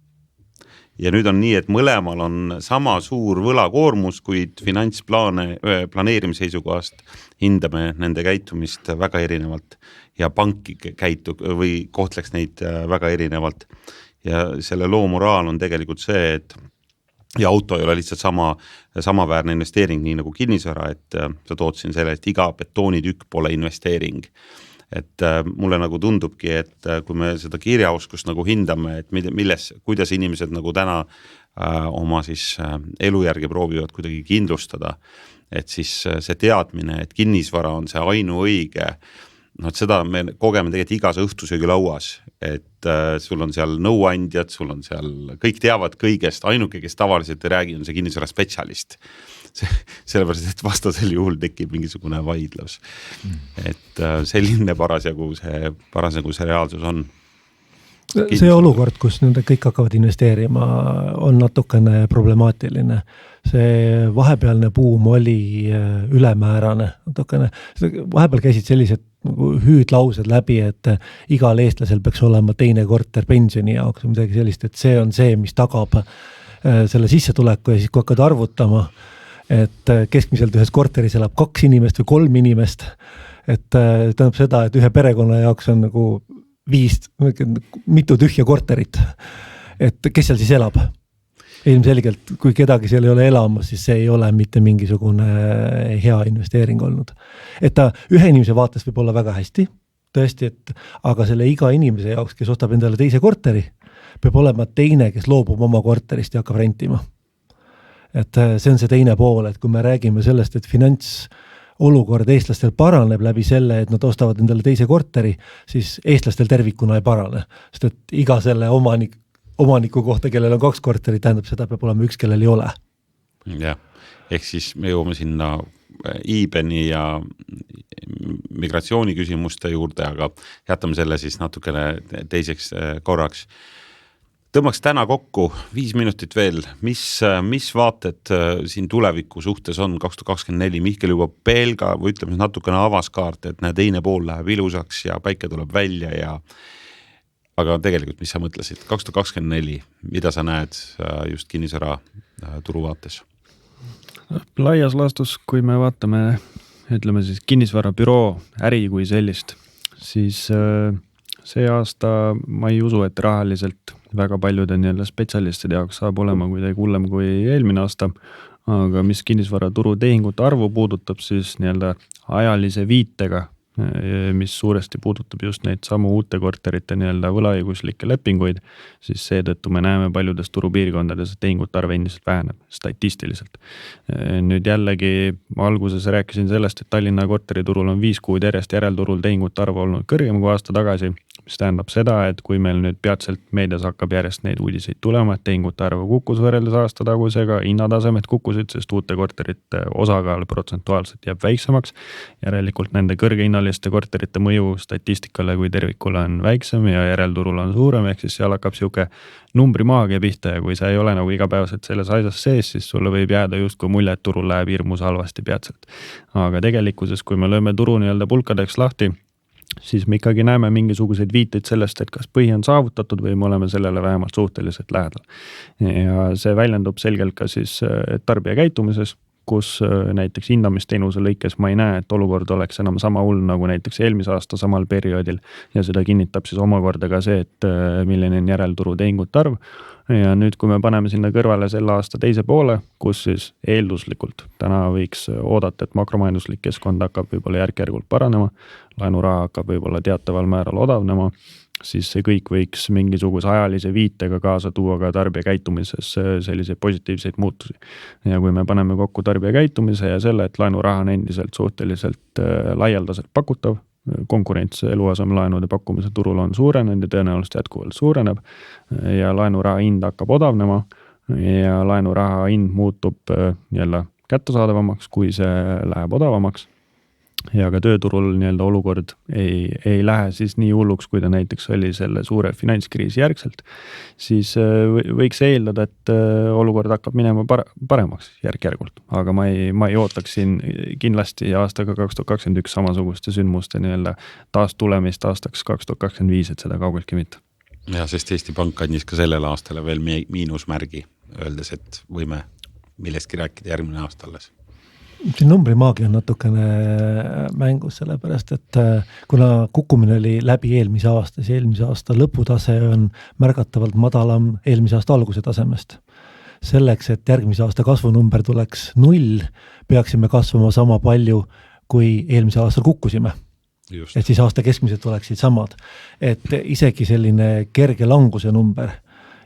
Ja nüüd on nii, et mõlemal on sama suur võlakoormus, kuid finantsplaneerimise seisukohast hindame nende käitumist väga erinevalt ja panki või kohtleks neid väga erinevalt. Ja selle loo moraal on tegelikult see, et ja auto ei ole lihtsalt samaväärne investeering, nii nagu kinnisvara, et sa tood siin selle, et iga betoonitükk pole investeering. Et mulle tundubki, et kui me seda kirjaoskust hindame, et kuidas inimesed täna oma siis elu järgi proovivad kuidagi kindlustada, et siis see teadmine, et kinnisvara on see ainuõige, seda me kogeme tegelikult igas õhtusöögilauas, et sul on seal nõuandjad, sul on seal, kõik teavad kõigest, ainuke, kes tavaliselt ei räägi, on see kinnisvara spetsialist. Sellepärast, et vastasel juhul tekib mingisugune vaidlus. Et selline parasjagu see reaalsus on. See olukord, kus kõik hakkavad investeerima, on natukene problemaatiline. See vahepealne buum oli ülemäärane. Vahepeal käisid sellised hüüdlaused läbi, et igal eestlasel peaks olema teine korter pensioni jaoks või midagi sellist, et see on see, mis tagab selle sissetuleku ja siis kui hakkad arvutama, et keskmiselt ühes korteris elab 2 inimest või 3 inimest, et tähendab seda, et ühe perekonna jaoks on 5, mitu tühja korterit, et kes seal siis elab? Ilmselgelt, kui kedagi seal ei ole elamas, siis see ei ole mitte mingisugune hea investeering olnud. Et ta ühe inimese vaates võib olla väga hästi, tõesti, aga selle iga inimese jaoks, kes ostab endale teise korteri, peab olema teine, kes loobub oma korterist ja hakkab rentima. Et see on see teine pool, et kui me räägime sellest, et finantsolukord eestlastel paraneb läbi selle, et nad ostavad endale teise korteri, siis eestlastel tervikuna ei parane. Sest et iga selle omaniku kohta, kellel on 2 korterit, tähendab seda peab olema üks, kellel ei ole. Ja, ehk siis me jõuame sinna iibeni ja migratsiooniküsimuste juurde, aga jätame selle siis natukene teiseks korraks. Tõmmaks täna kokku 5 minutit veel, mis vaated siin tuleviku suhtes on 2024, Mihkel juba pelga või ütleme natukene avaskaart, et teine pool läheb ilusaks ja päike tuleb välja aga tegelikult, mis sa mõtlesid, 2024, mida sa näed just kinnisvara turu vaates? Laias laastus, kui me vaatame, ütleme siis kinnisvara büroo äri kui sellist, siis see aasta ma ei usu, et rahaliselt väga paljude spetsialistide jaoks saab olema kuidagi hullem kui eelmine aasta, aga mis kinnisvara turu tehingute arvu puudutab, siis ajalise viitega, mis suuresti puudutab just neid samu uute korterite võlaõiguslikke lepinguid, siis seetõttu me näeme paljudes turupiirkondades, et tehingute arv endiselt väheneb statistiliselt. Nüüd jällegi ma alguses rääkisin sellest, et Tallinna korteriturul on 5 kuud järjest järelturul tehingute arv olnud kõrgem kui aasta tagasi, mis tähendab seda, et kui meil nüüd peatselt meedias hakkab järjest neid uudiseid tulema, et tehingute arv kukkus võrreldes aasta tagusega, hinnatasemed kukkusid, sest uute korterite osakaal protsentuaalselt jääb väiksemaks, järelikult nende kõrgehinnaliste korterite mõju statistikale kui tervikule on väiksem ja järelturul on suurem, ehk siis seal hakkab siuke numbrimaagia pihta ja kui sa ei ole nagu igapäevaselt selles asjas sees, siis sulle võib jääda justkui mulje, et turul läheb hirmus halvasti peatselt. Aga tegelikkuses, kui me lööme turu pulkadeks lahti, siis me ikkagi näeme mingisuguseid viiteid sellest, et kas põhi on saavutatud või me oleme sellele vähemalt suhteliselt lähedal. Ja see väljendub selgelt ka siis tarbija käitumises, kus näiteks hindamisteenuse lõikes ma ei näe, et olukord oleks enam sama hull nagu näiteks eelmise aasta samal perioodil ja seda kinnitab siis omakorda ka see, et milline on järelturu tehingute arv. Ja nüüd, kui me paneme sinna kõrvale selle aasta teise poole, kus siis eelduslikult täna võiks oodata, et makromajanduslik keskkond hakkab võib-olla järk-järgult paranema, laenuraha hakkab võib-olla teataval määral odavnema, siis see kõik võiks mingisuguse ajalise viitega kaasa tuua ka tarbija käitumises selliseid positiivseid muutusi. Ja kui me paneme kokku tarbija käitumise ja selle, et laenuraha on endiselt suhteliselt laialdaselt pakutav, konkurents eluasemelaenude pakkumise turul on suurenenud ja tõenäoliselt jätkuvalt suureneb ja laenuraha hind hakkab odavnema ja laenuraha hind muutub jälle kättesaadavamaks, kui see läheb odavamaks. Ja ka tööturul olukord ei lähe siis nii hulluks, kui ta näiteks oli selle suure finantskriisi järgselt, siis võiks eeldada, et olukord hakkab minema paremaks järk-järgult. Aga ma ei ootaks siin kindlasti aastaga 2021 samasuguste sündmuste taas tulemist aastaks 2025, et seda kaugeltki mitte. Ja, sest Eesti Pank andis ka sellel aastale veel miinusmärgi, öeldes, et võime millestki rääkida järgmine aasta alles. See numbrimaagia on natukene mängus, sellepärast, et kuna kukkumine oli läbi eelmise aasta, siis eelmise aasta lõputase on märgatavalt madalam eelmise aasta alguse tasemest. Selleks, et järgmise aasta kasvunumber tuleks 0, peaksime kasvama sama palju, kui eelmise aastal kukkusime. Just. Et siis aasta keskmised oleksid samad. Et isegi selline kerge languse number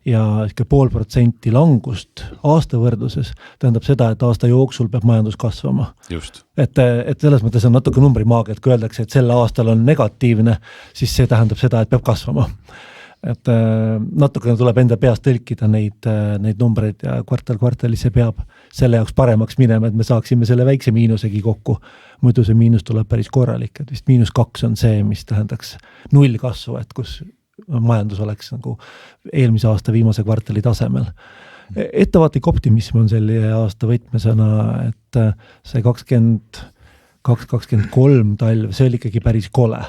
ja 0,5% langust aasta võrdluses tähendab seda, et aasta jooksul peab majandus kasvama. Just. Et selles mõttes on natuke numbrimaagia, et kui öeldakse, et selle aastal on negatiivne, siis see tähendab seda, et peab kasvama. Et natukene tuleb enda peast tõlkida neid numbreid ja kvartalisse peab selle jaoks paremaks minema, et me saaksime selle väikse miinusegi kokku. Muidu see miinus tuleb päris korralik, et vist -2 on see, mis tähendaks 0 kasvu, et kus majandus oleks nagu eelmise aasta viimase kvartali tasemel. Ettevaatlik optimism on selle aasta võtmesõna, et see 2023 talv, see oli ikkagi päris kole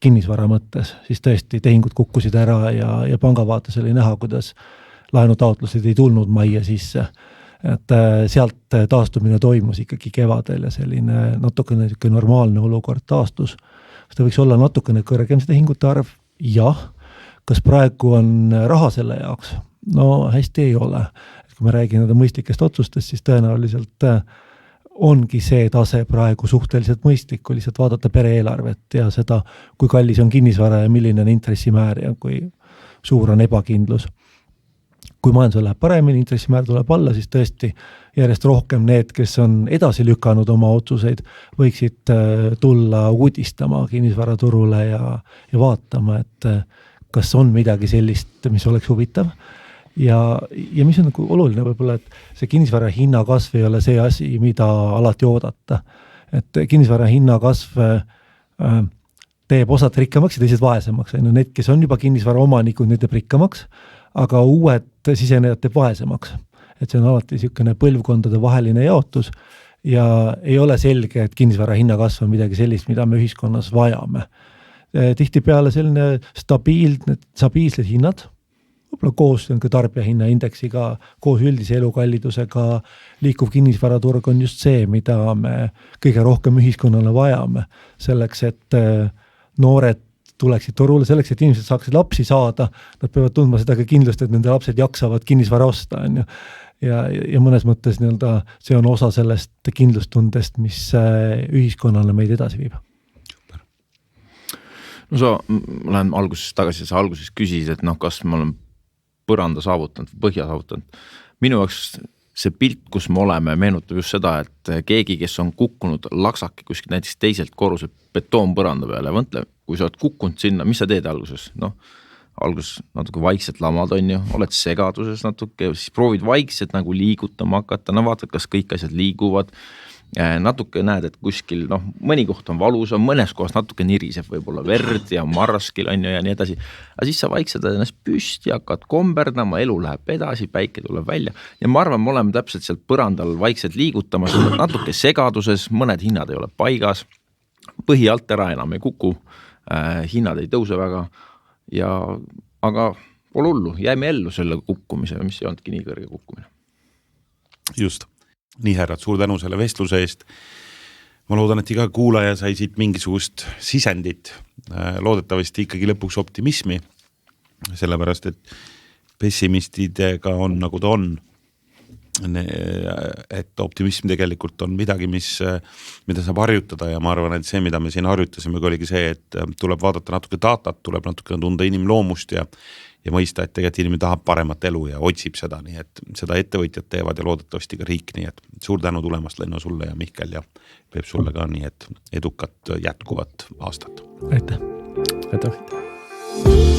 kinnisvara mõttes, siis tõesti tehingud kukkusid ära ja pangavaates oli näha, kuidas laenutaotlused ei tulnud majja sisse. Et sealt taastumine toimus ikkagi kevadel ja selline natukene normaalne olukord taastus. Seda võiks olla natukene kõrgem see tehingute arv, jah. Kas praegu on raha selle jaoks? No hästi ei ole. Kui me räägime mõistlikest otsustest, siis tõenäoliselt ongi see tase praegu suhteliselt mõistlik, kui lihtsalt vaadata pereeelarvet ja seda, kui kallis on kinnisvara ja milline on intressimäär ja kui suur on ebakindlus. Kui majandusel läheb paremini, intressimäär tuleb alla, siis tõesti järjest rohkem need, kes on edasi lükanud oma otsuseid, võiksid tulla uudistama kinnisvaraturule ja vaatama, et kas on midagi sellist, mis oleks huvitav. ja mis on nagu oluline võib-olla, et see kinnisvara hinna kasv ei ole see asi, mida alati oodata. Et kinnisvara hinna kasv teeb osad rikkamaks ja teised vaesemaks. Need, kes on juba kinnisvara omanikud, need teeb rikkamaks, aga uued sisenejad teeb vaesemaks. Et see on alati niisugune põlvkondade vaheline jaotus ja ei ole selge, et kinnisvara hinna kasv on midagi sellist, mida me ühiskonnas vajame. Tihtipeale selline stabiilsed hinnad, võib-olla koos tarbijahinna indeksiga, koos üldise elukallidusega liikuv kinnisvaraturg on just see, mida me kõige rohkem ühiskonnale vajame. Selleks, et noored tuleksid turule, selleks, et inimesed saaksid lapsi saada, nad peavad tundma seda ka kindlust, et nende lapsed jaksavad kinnisvara osta. Ja mõnes mõttes see on osa sellest kindlustundest, mis ühiskonnale meid edasi viib. No sa lähen alguses küsisid, et kas ma olen põranda saavutanud, põhja saavutanud. Minu jaoks see pilt, kus me oleme, meenutab just seda, et keegi, kes on kukkunud laksaki kuskil näiteks teiselt korruselt betoonpõranda peale, mõtle, kui sa oled kukkunud sinna, mis sa teed alguses? Alguses natuke vaikselt lamad on ju, oled segaduses natuke, siis proovid vaikselt nagu liigutama hakata, vaatad, kas kõik asjad liiguvad, natuke näed, et kuskil, mõni koht on valus, mõnes kohas natuke niriseb võib-olla verd ja marraskil on ju ja nii edasi. Aga siis sa vaikselt ennast püsti, hakkad komberdama, elu läheb edasi, päike tuleb välja ja ma arvan, me oleme täpselt sealt põrandal vaikselt liigutamas, natuke segaduses, mõned hinnad ei ole paigas, põhi alt ära enam ei kuku, hinnad ei tõuse väga, aga pole hullu, jäime ellu selle kukkumise, mis ei olnudki nii kõrge kukkumine. Just. Nii härrad, suur tänu selle vestluse eest. Ma loodan, et iga kuulaja sai siit mingisugust sisendit, loodetavasti ikkagi lõpuks optimismi, sellepärast, et pessimistidega on nagu ta on, et optimism tegelikult on midagi, mida saab harjutada ja ma arvan, et see, mida me siin harjutasime, oligi see, et tuleb vaadata natuke datat, tuleb natuke tunda inimloomust ja mõista, et tegelikult inimene tahab paremat elu ja otsib seda, nii et seda ettevõtjad teevad ja loodetavasti ka riik, nii et suur tänu tulemast, Lenno, sulle ja Mihkel ja Peep sulle ka, nii et edukat jätkuvat aastat. Aitäh! Aitäh!